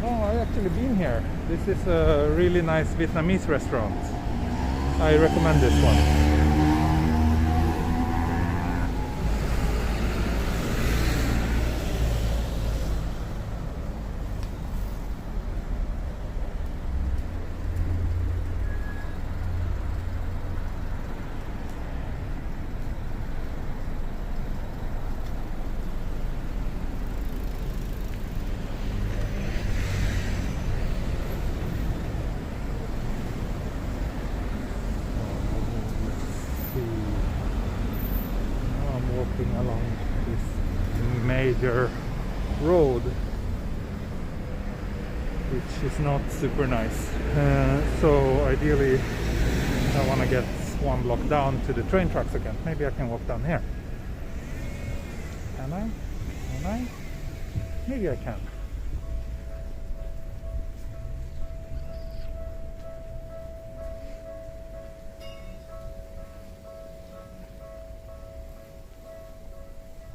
[SPEAKER 1] I've actually been here. This is a really nice Vietnamese restaurant. I recommend this one. Along this major road, which is not super nice. So ideally I want to get one block down to the train tracks again. Maybe I can walk down here. Can I? Can I? Maybe I can.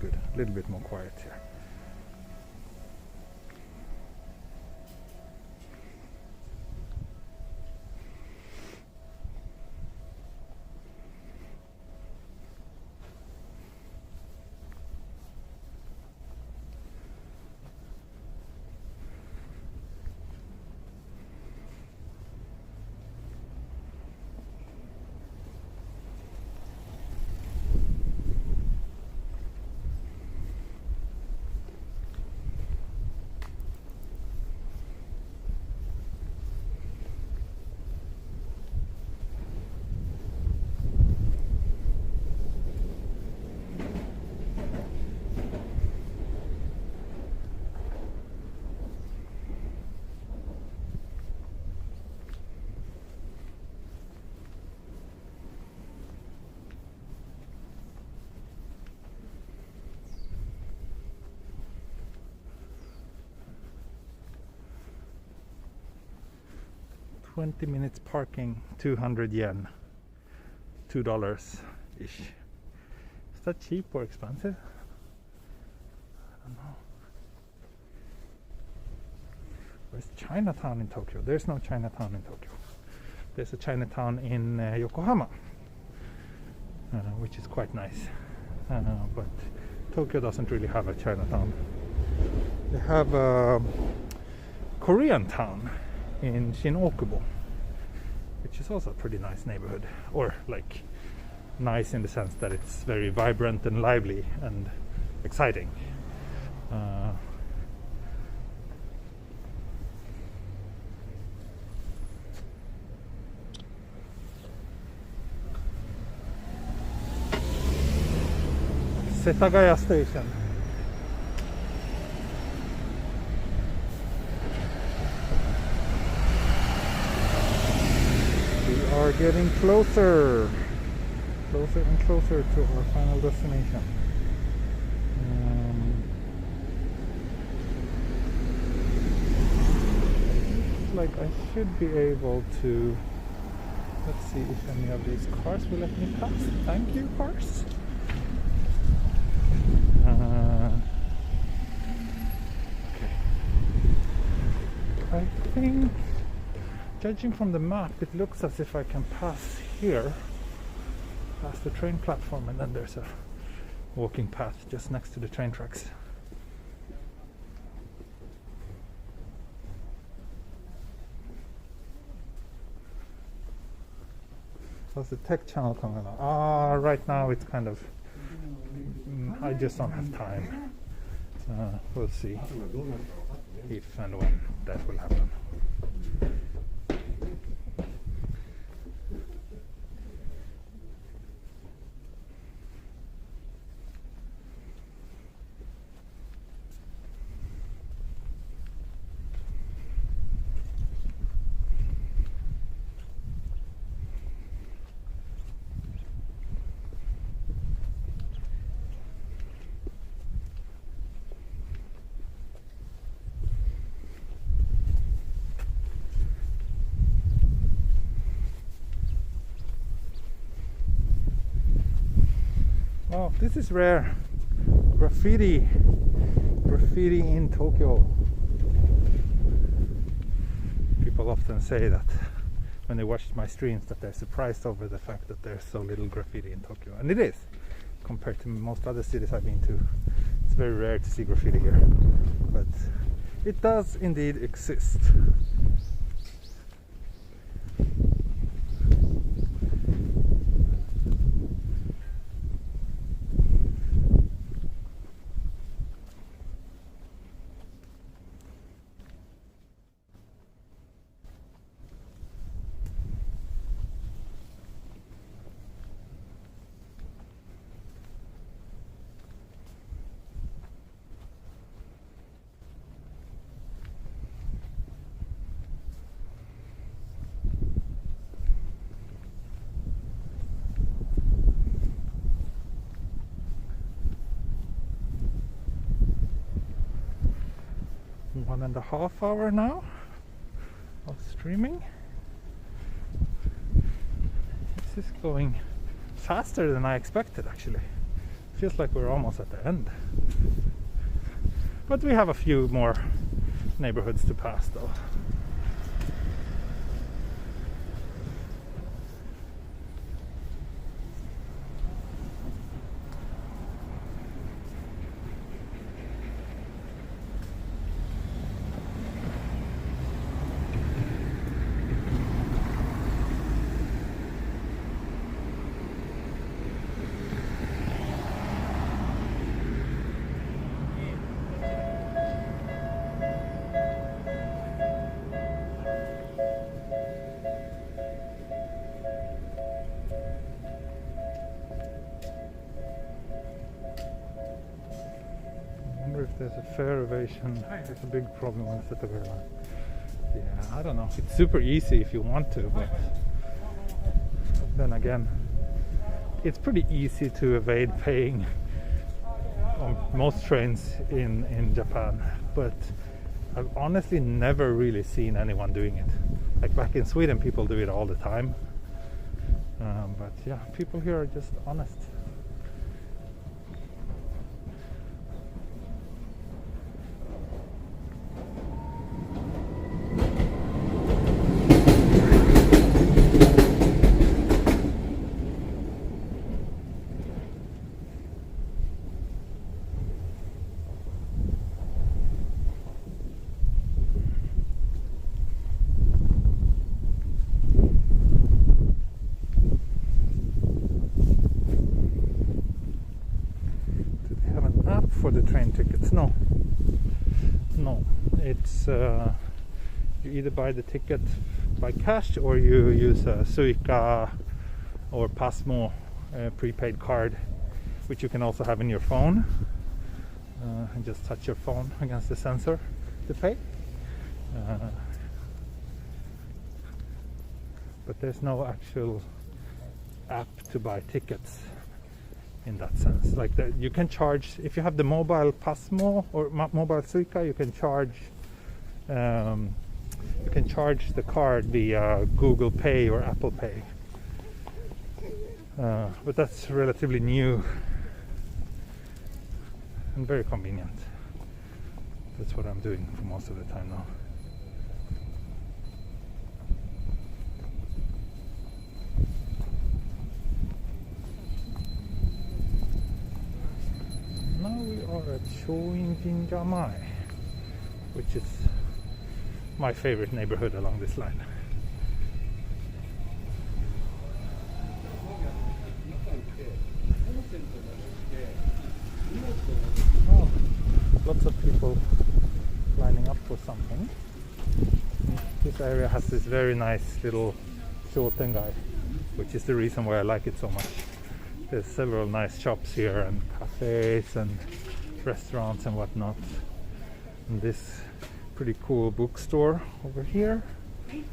[SPEAKER 1] Good, a little bit more quiet here. $20 minutes parking, 200 yen, $2 ish. Is that cheap or expensive? I don't know. Where's Chinatown in Tokyo? There's no Chinatown in Tokyo. There's a Chinatown in Yokohama, which is quite nice. But Tokyo doesn't really have a Chinatown. They have a Korean town in Shin-Okubo, which is also a pretty nice neighborhood, or like nice in the sense that it's very vibrant and lively and exciting. Setagaya Station. We are getting closer and closer to our final destination. Looks like I should be able to. Let's see if any of these cars will let me pass. Thank you, cars. Okay. I think, judging from the map, it looks as if I can pass here, past the train platform, and then there's a walking path just next to the train tracks. How's the tech channel coming along? Right now it's kind of, I just don't have time. We'll see if and when that will happen. Oh, this is rare. Graffiti in Tokyo. People often say that when they watch my streams that they're surprised over the fact that there's so little graffiti in Tokyo. And it is, compared to most other cities I've been to. It's very rare to see graffiti here. But it does indeed exist. One and a half hour now of streaming. This is going faster than I expected, actually. Feels like we're almost at the end. But we have a few more neighborhoods to pass though. If there's a fare evasion, it's a big problem with the Setagaya line. Yeah, I don't know. It's super easy if you want to, but then again, it's pretty easy to evade paying on most trains in Japan. But I've honestly never really seen anyone doing it. Like back in Sweden, people do it all the time. But yeah, people here are just honest. for the train tickets. No, it's you either buy the ticket by cash or you use a Suica or Passmo prepaid card, which you can also have in your phone, and just touch your phone against the sensor to pay. But there's no actual app to buy tickets in that sense. Like you can charge, if you have the mobile Passmo or mobile Suica, you can charge the card via Google Pay or Apple Pay. But that's relatively new and very convenient. That's what I'm doing for most of the time now. Now we are at Shoin-Jinja-mai, which is my favorite neighborhood along this line. Oh, lots of people lining up for something. This area has this very nice little Setagaya, which is the reason why I like it so much. There's several nice shops here and cafes and restaurants and whatnot. And this pretty cool bookstore over here, as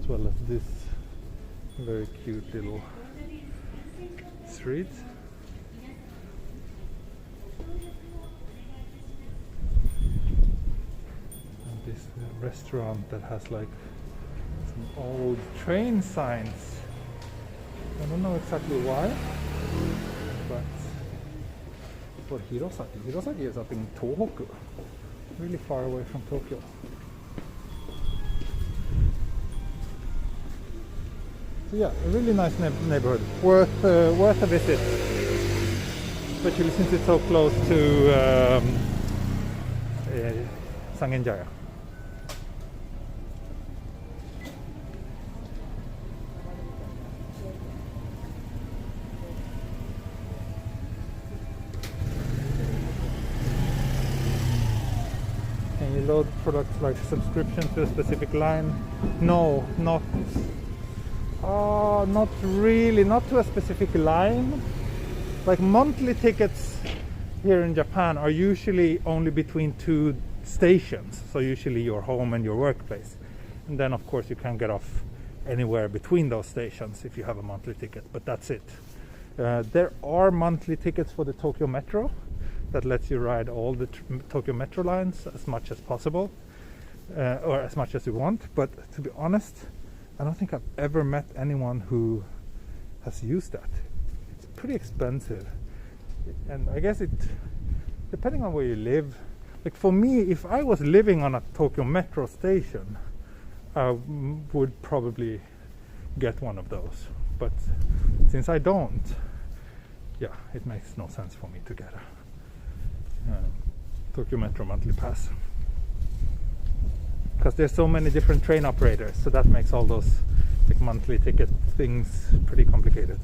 [SPEAKER 1] well as this very cute little street. And this restaurant that has like some old train signs. I don't know exactly why, but for Hirosaki. Hirosaki is up in Tohoku, really far away from Tokyo. So yeah, a really nice neighborhood, worth a visit, especially since it's so close to Sangenjaya. Can you load products like subscription to a specific line? No, not really, not to a specific line. Like monthly tickets here in Japan are usually only between two stations, so usually your home and your workplace, and then of course you can get off anywhere between those stations if you have a monthly ticket, but that's it. There are monthly tickets for the Tokyo Metro that lets you ride all the Tokyo Metro lines as much as possible, or as much as you want, but to be honest, I don't think I've ever met anyone who has used that. It's pretty expensive, and I guess it, depending on where you live, like for me, if I was living on a Tokyo Metro station, I would probably get one of those, but since I don't, yeah, it makes no sense for me to get a Tokyo Metro monthly pass, because there's so many different train operators, so that makes all those like monthly ticket things pretty complicated.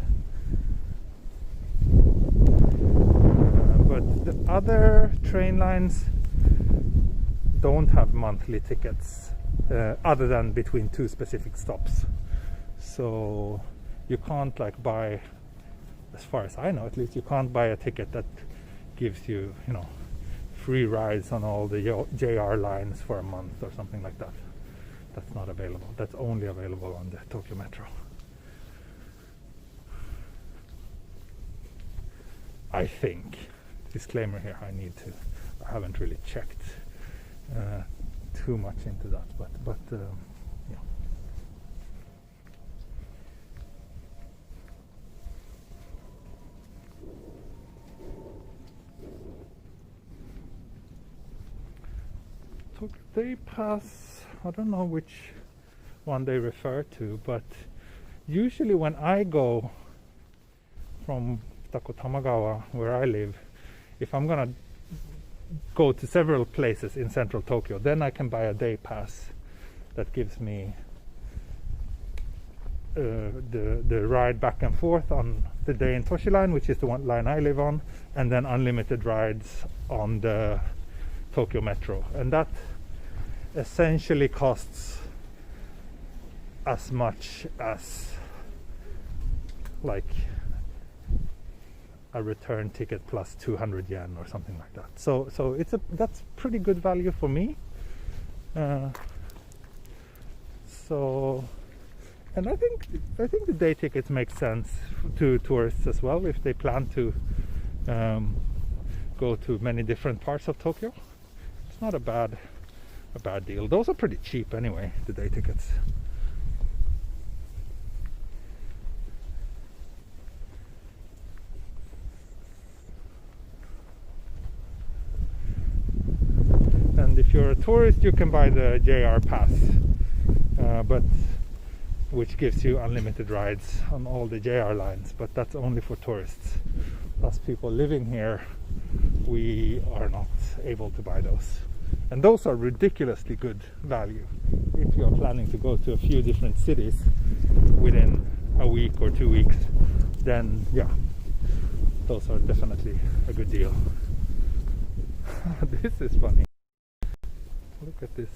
[SPEAKER 1] But the other train lines don't have monthly tickets other than between two specific stops, so you can't like buy, as far as I know at least, you can't buy a ticket that gives you, you know, free rides on all the JR lines for a month or something like that. That's not available. That's only available on the Tokyo Metro, I think. Disclaimer here, I haven't really checked too much into that, but yeah. Tokyo Day Pass, I don't know which one they refer to, but usually when I go from Tamagawa, where I live, if I'm gonna go to several places in central Tokyo, then I can buy a day pass that gives me the ride back and forth on the Dei Toshi line, which is the one line I live on, and then unlimited rides on the Tokyo Metro, and that essentially costs as much as like a return ticket plus 200 yen or something like that. So that's pretty good value for me. And I think the day tickets make sense to tourists as well if they plan to go to many different parts of Tokyo. It's not a bad deal. Those are pretty cheap anyway, the day tickets. And if you're a tourist, you can buy the JR Pass, but which gives you unlimited rides on all the JR lines, but that's only for tourists. Us people living here, we are not able to buy those. And those are ridiculously good value. If you're planning to go to a few different cities within a week or 2 weeks, then yeah, those are definitely a good deal. This is funny. Look at this.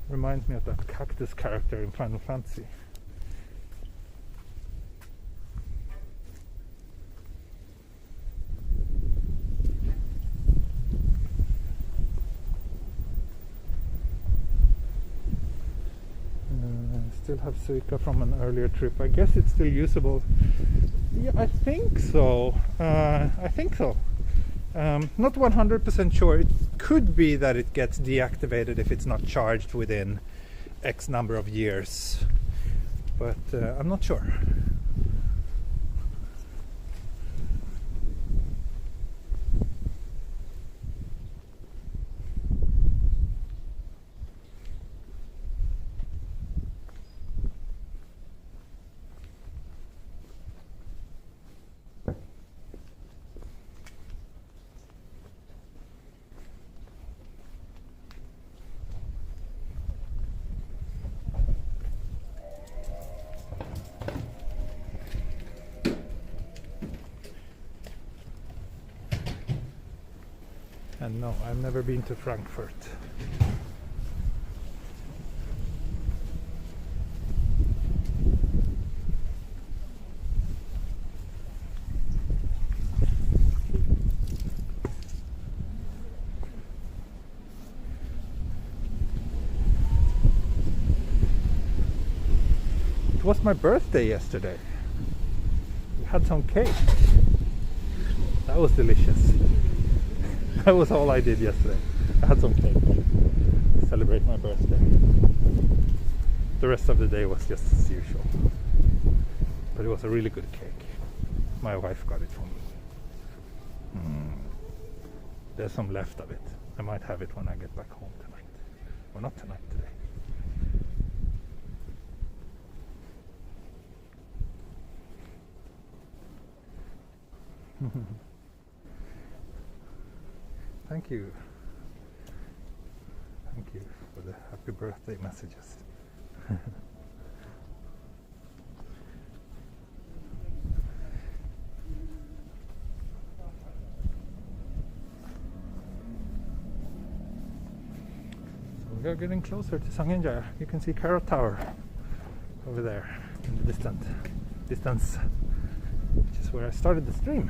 [SPEAKER 1] Reminds me of that cactus character in Final Fantasy. Still have Suica from an earlier trip. I guess it's still usable. Yeah, I think so. Not 100% sure. It could be that it gets deactivated if it's not charged within X number of years, but I'm not sure. And no, I've never been to Frankfurt. It was my birthday yesterday. We had some cake. That was delicious. That was all I did yesterday. I had some cake to celebrate my birthday. The rest of the day was just as usual. But it was a really good cake. My wife got it for me. There's some left of it. I might have it when I get back home tonight. Well, not tonight, today. Thank you. Thank you for the happy birthday messages. So we are getting closer to Sangenjaya. You can see Carrot Tower over there in the distance, which is where I started the stream.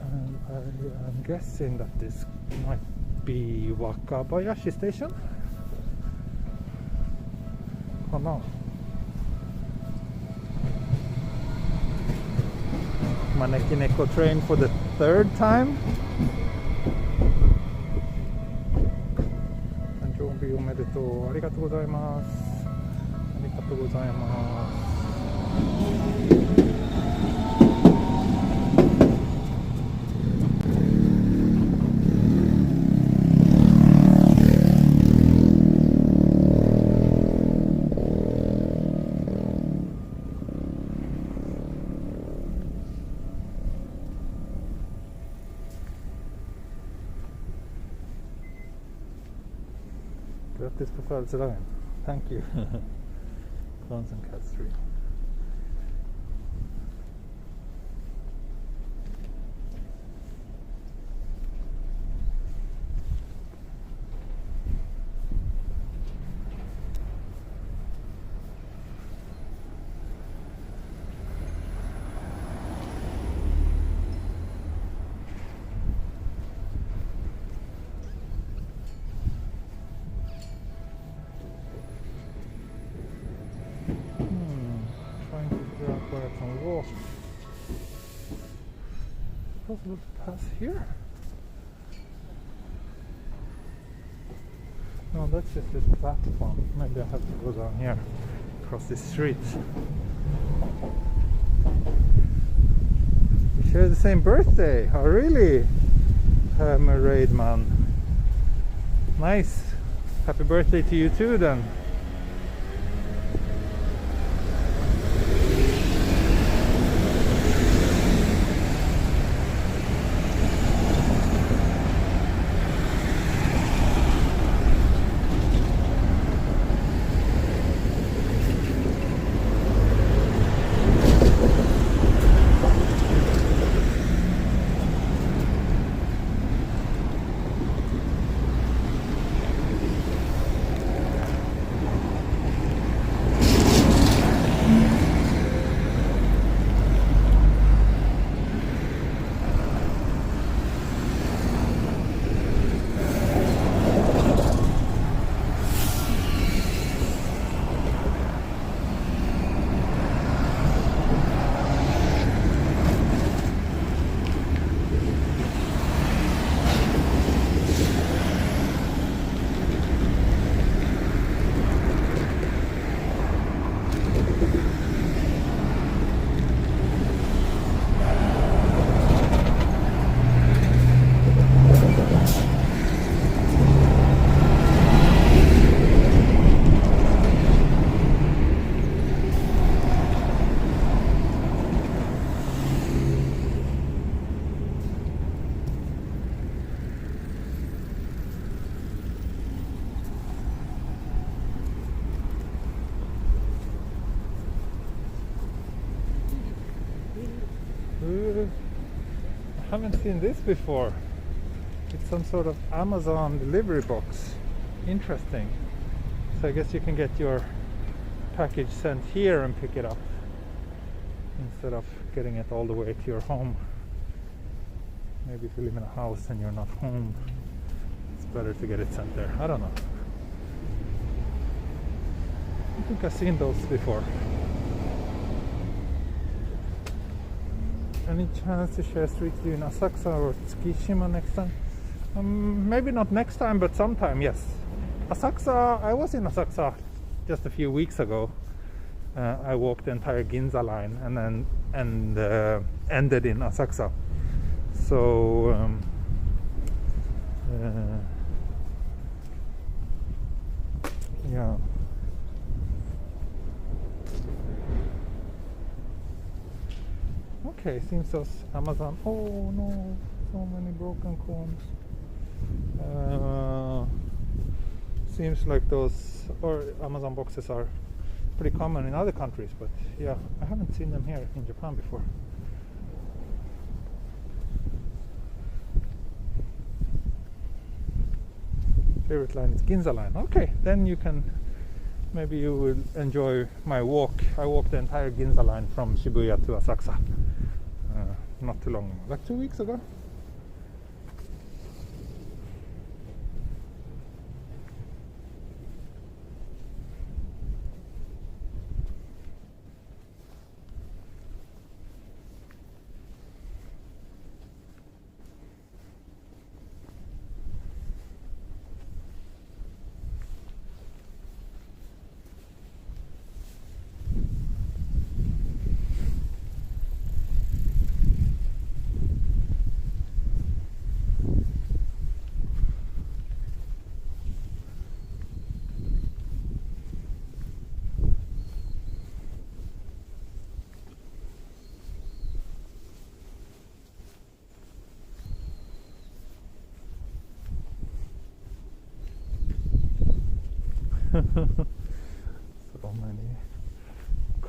[SPEAKER 1] And I am guessing that this might be Wakabayashi Station. Oh no. Maneki Neko train for the third time. Sanjobi omedetou. Arigatou gozaimasu. Arigatou gozaimasu. Grattis på födelsedagen. Thank you. Clones and Cat Street. Trying to figure out where I can walk. Possible to pass here? No, that's just this platform. Maybe I have to go down here, across the street. We share the same birthday. Oh, really? Raid man. Nice. Happy birthday to you too, then. I haven't seen this before. It's some sort of Amazon delivery box. Interesting. So I guess you can get your package sent here and pick it up instead of getting it all the way to your home. Maybe if you live in a house and you're not home, it's better to get it sent there. I don't know. I think I've seen those before. Any chance to share street view in Asakusa or Tsukishima next time? Maybe not next time, but sometime, yes. Asakusa, I was in Asakusa just a few weeks ago. I walked the entire Ginza line and then ended in Asakusa. So yeah. Okay, seems those Amazon. Oh no, so many broken cones. Seems like those or Amazon boxes are pretty common in other countries, but yeah, I haven't seen them here in Japan before. Favorite line is Ginza line. Okay, then you can. Maybe you will enjoy my walk. I walked the entire Ginza line from Shibuya to Asakusa. Not too long ago, like 2 weeks ago.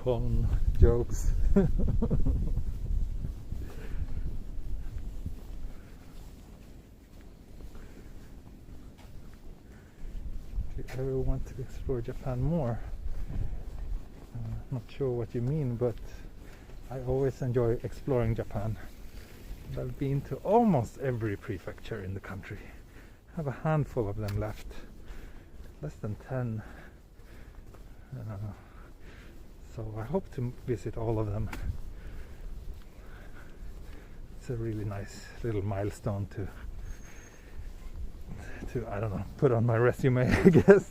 [SPEAKER 1] con jokes. I really want to explore Japan more. Not sure what you mean, but I always enjoy exploring Japan. I've been to almost every prefecture in the country. I have a handful of them left, less than 10. So I hope to visit all of them. It's a really nice little milestone to I don't know, put on my resume, I guess.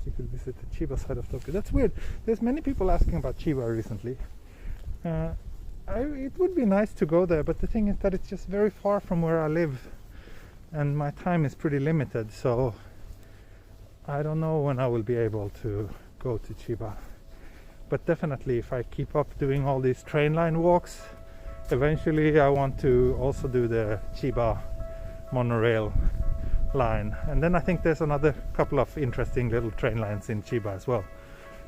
[SPEAKER 1] You could visit the Chiba side of Tokyo. That's weird. There's many people asking about Chiba recently. It would be nice to go there, but the thing is that it's just very far from where I live, and my time is pretty limited, so I don't know when I will be able to go to Chiba. But definitely, if I keep up doing all these train line walks, eventually I want to also do the Chiba monorail line, and then I think there's another couple of interesting little train lines in Chiba as well.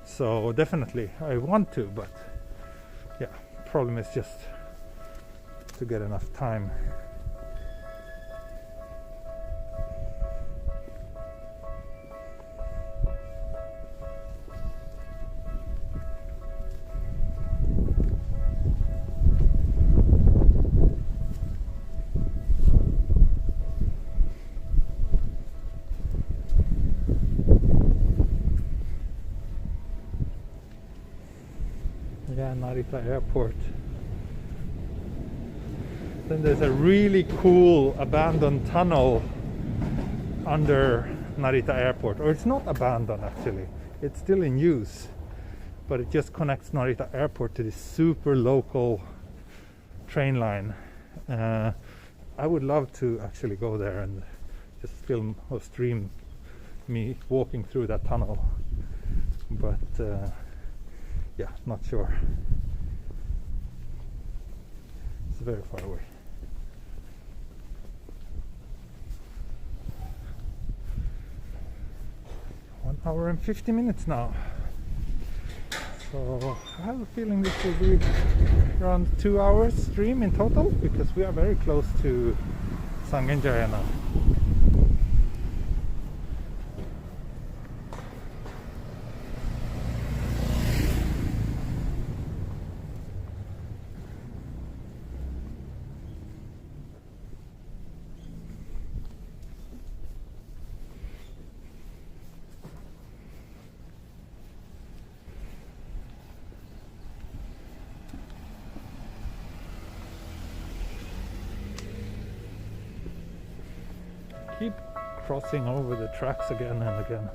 [SPEAKER 1] So definitely I want to, but yeah, problem is just to get enough time. Yeah, Narita Airport. Then there's a really cool abandoned tunnel under Narita Airport, or it's not abandoned actually, it's still in use, but it just connects Narita Airport to this super local train line. I would love to actually go there and just film or stream me walking through that tunnel, but yeah, not sure. It's very far away. One hour and 50 minutes now. So I have a feeling this will be around 2 hours stream in total, because we are very close to Sangenjaya now. Keep crossing over the tracks again and again.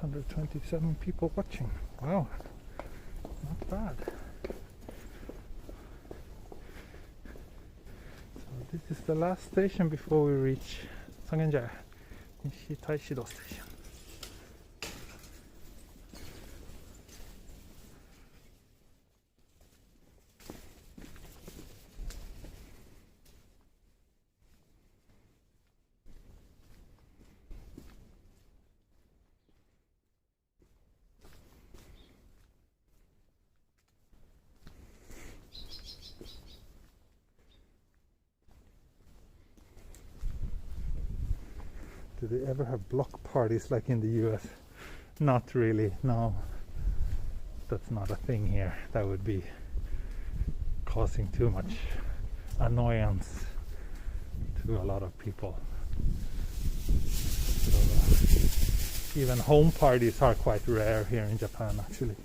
[SPEAKER 1] 627 people watching. Wow, not bad. So this is the last station before we reach Setagaya Station. Do they ever have block parties like in the US? Not really, no. That's not a thing here. That would be causing too much annoyance to a lot of people. So, even home parties are quite rare here in Japan, actually.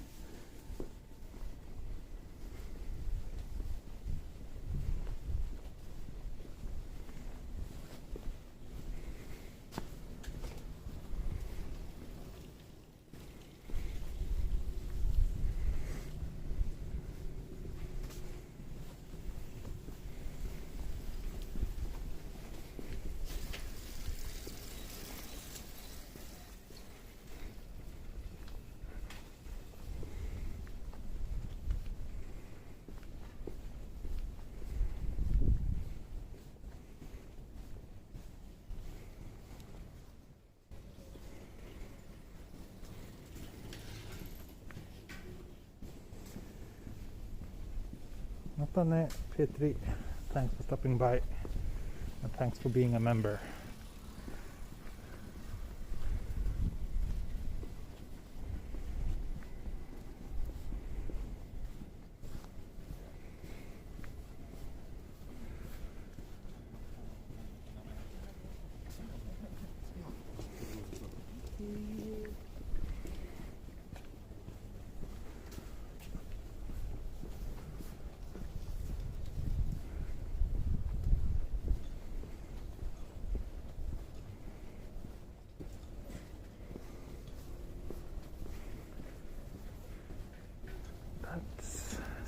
[SPEAKER 1] Matane, Petri, thanks for stopping by and thanks for being a member.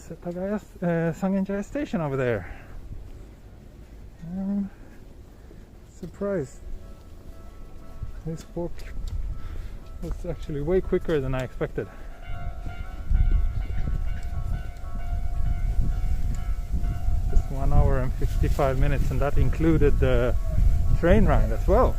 [SPEAKER 1] Setagaya Setagaya Station over there. Surprised. This walk was actually way quicker than I expected. Just 1 hour and 55 minutes, and that included the train ride as well.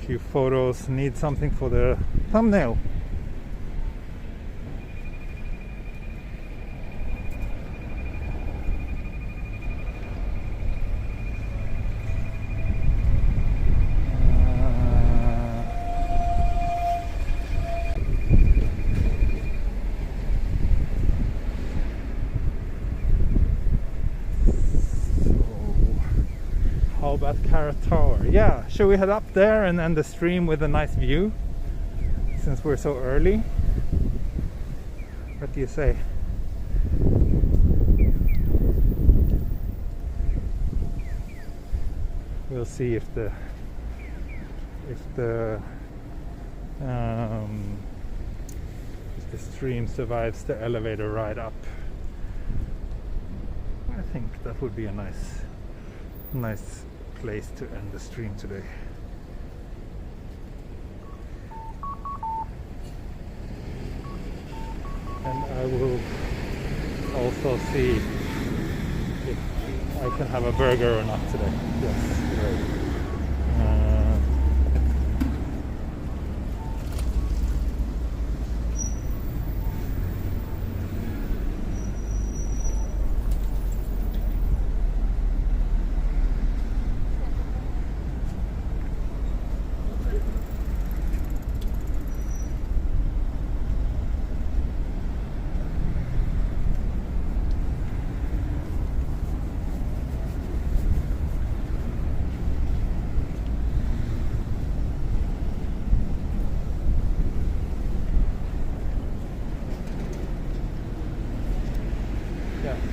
[SPEAKER 1] Few photos, need something for the thumbnail. Tower. Yeah, should we head up there and end the stream with a nice view since we're so early? What do you say? We'll see if the stream survives the elevator ride up. I think that would be a nice place to end the stream today. And I will also see if I can have a burger or not today. Yes, great.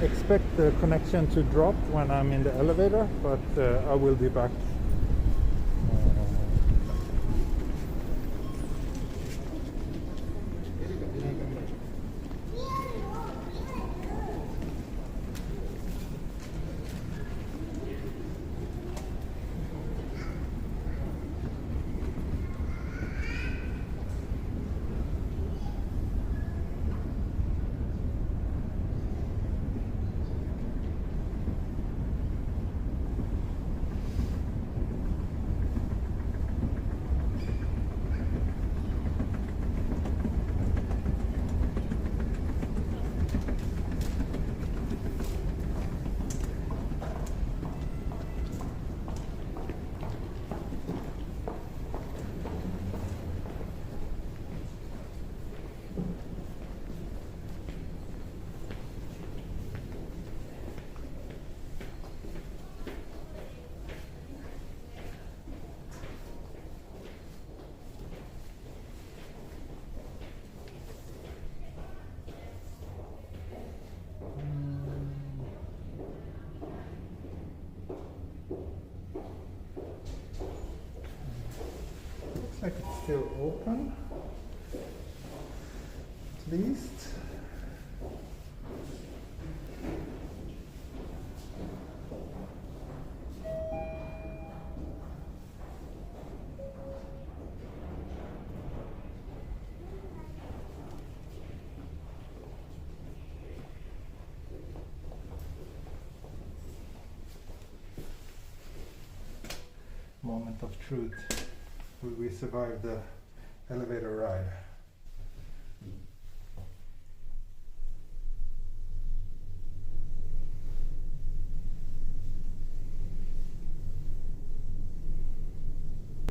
[SPEAKER 1] Expect the connection to drop when I'm in the elevator, but I will be back. Looks like it's still open, at least. Moment of truth. Will we survive the elevator ride?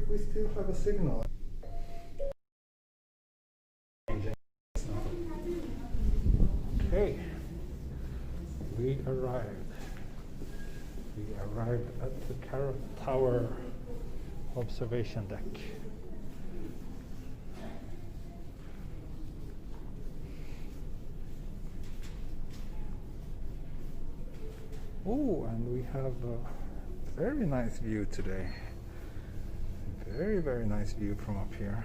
[SPEAKER 1] We still have a signal. Okay, we arrived. We arrived at the Carrot Tower observation deck. Oh, and we have a very nice view today. Very, very nice view from up here.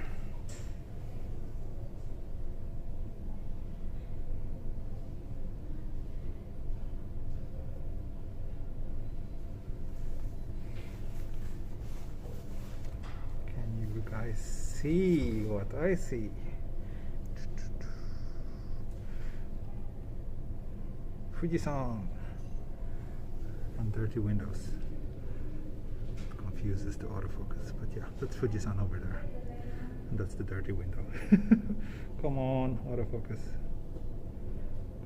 [SPEAKER 1] I see what I see. Fuji-san and dirty windows. It confuses the autofocus, but yeah, that's Fuji-san over there, and that's the dirty window. Come on, autofocus.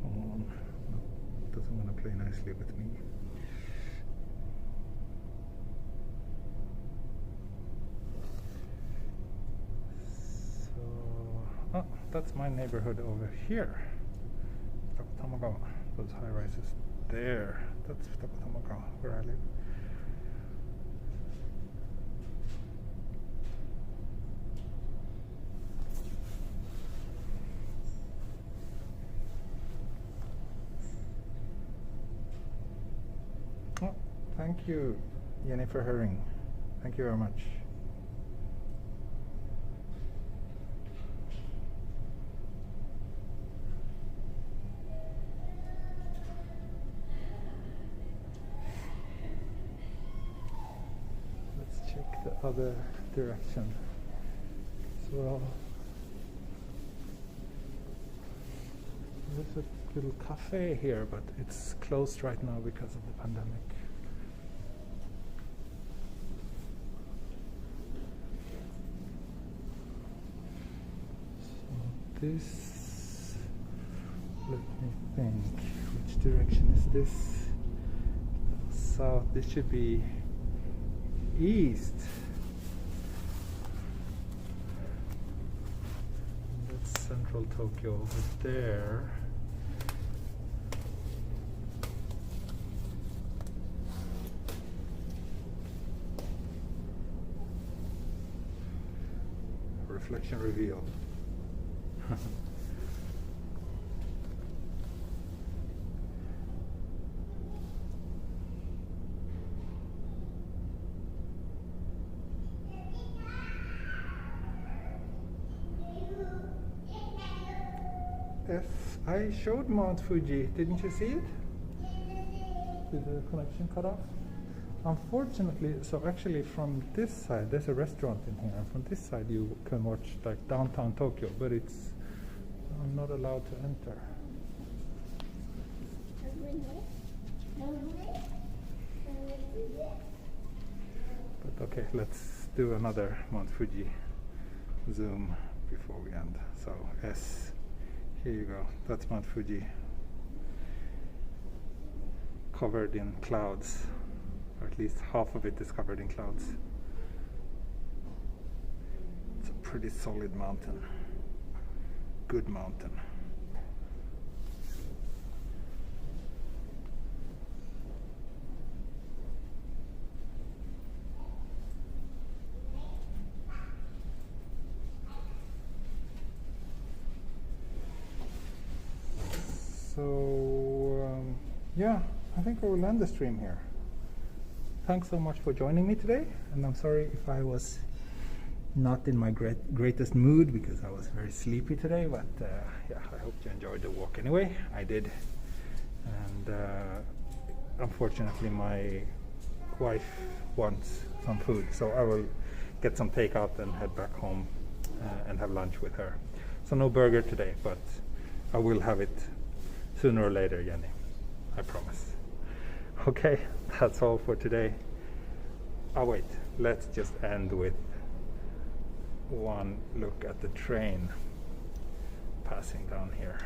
[SPEAKER 1] Come on. No, doesn't want to play nicely with me. Oh, that's my neighborhood over here. Tamagawa. Those high rises there. That's Tamagawa, where I live. Oh, thank you, Jennifer Herring. Thank you very much. the other direction as well. There's a little cafe here, but it's closed right now because of the pandemic. So this, let me think, which direction is this? South, this should be east. That's central Tokyo over there. Reflection reveal. Yes, I showed Mount Fuji. Didn't you see it? Did the connection cut off? Unfortunately, so actually from this side, there's a restaurant in here. From this side you can watch like downtown Tokyo, but it's, I'm not allowed to enter. But okay, let's do another Mount Fuji zoom before we end. So S, here you go, that's Mount Fuji. Covered in clouds. Or at least half of it is covered in clouds. It's a pretty solid mountain. Good mountain. So, yeah, I think I will end the stream here. Thanks so much for joining me today, and I'm sorry if I was not in my greatest mood because I was very sleepy today, but yeah, I hope you enjoyed the walk anyway. I did, and unfortunately my wife wants some food, so I will get some takeout and head back home and have lunch with her. So no burger today, but I will have it sooner or later, Jenny, I promise. Okay, that's all for today. Oh wait, let's just end with one look at the train passing down here.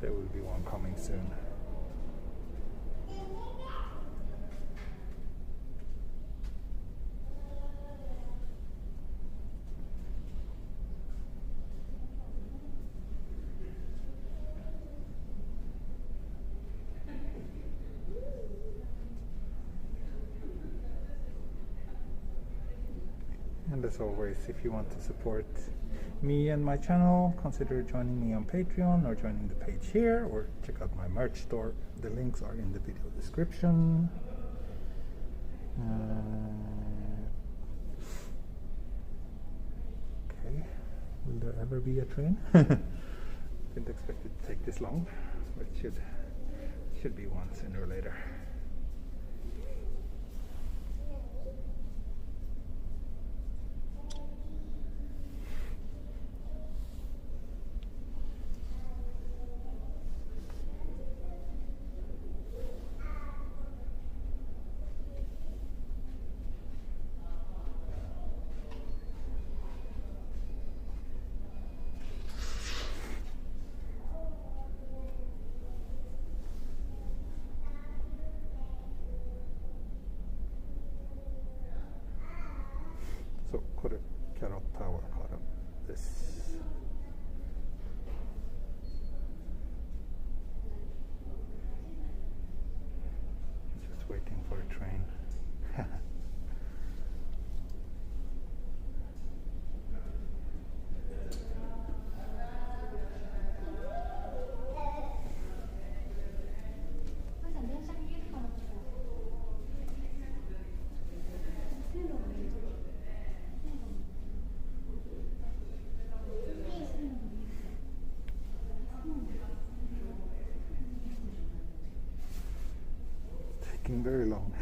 [SPEAKER 1] There will be one coming soon. And as always, if you want to support me and my channel, consider joining me on Patreon or joining the page here, or check out my merch store. The links are in the video description. Okay, will there ever be a train? Didn't expect it to take this long, but it should be one sooner or later. So, これキャロットタワーからです。Just waiting for a train. Taking very long.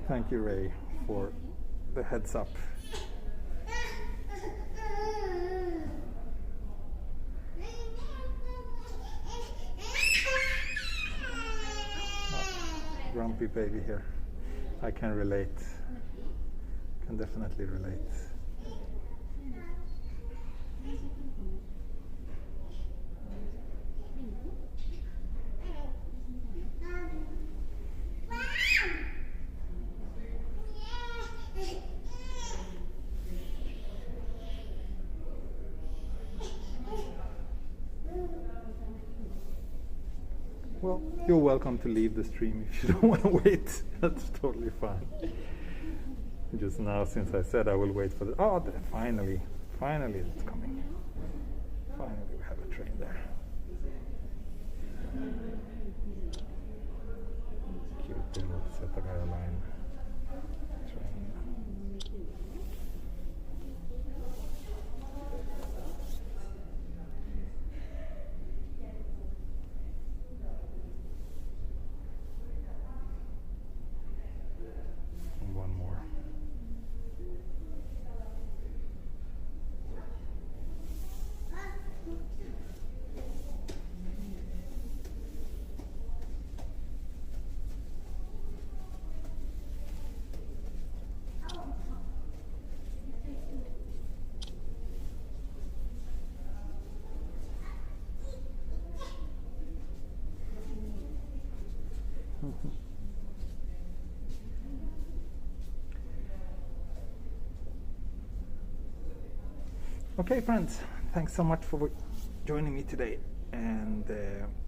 [SPEAKER 1] Thank you, Ray, for the heads up. Grumpy baby here. I can relate. Can definitely relate. Well, you're welcome to leave the stream if you don't want to wait. That's totally fine. Just now, since I said I will wait for the... Oh, finally it's coming. Finally we have a train there. Cute little Setagaya line train. One more. Okay, friends, thanks so much for joining me today, and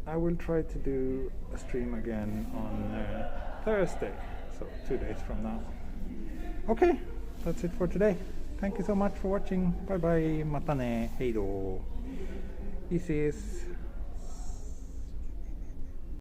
[SPEAKER 1] I will try to do a stream again on Thursday, so 2 days from now. Okay, that's it for today. Thank you so much for watching. Bye bye, mata ne, heido. This is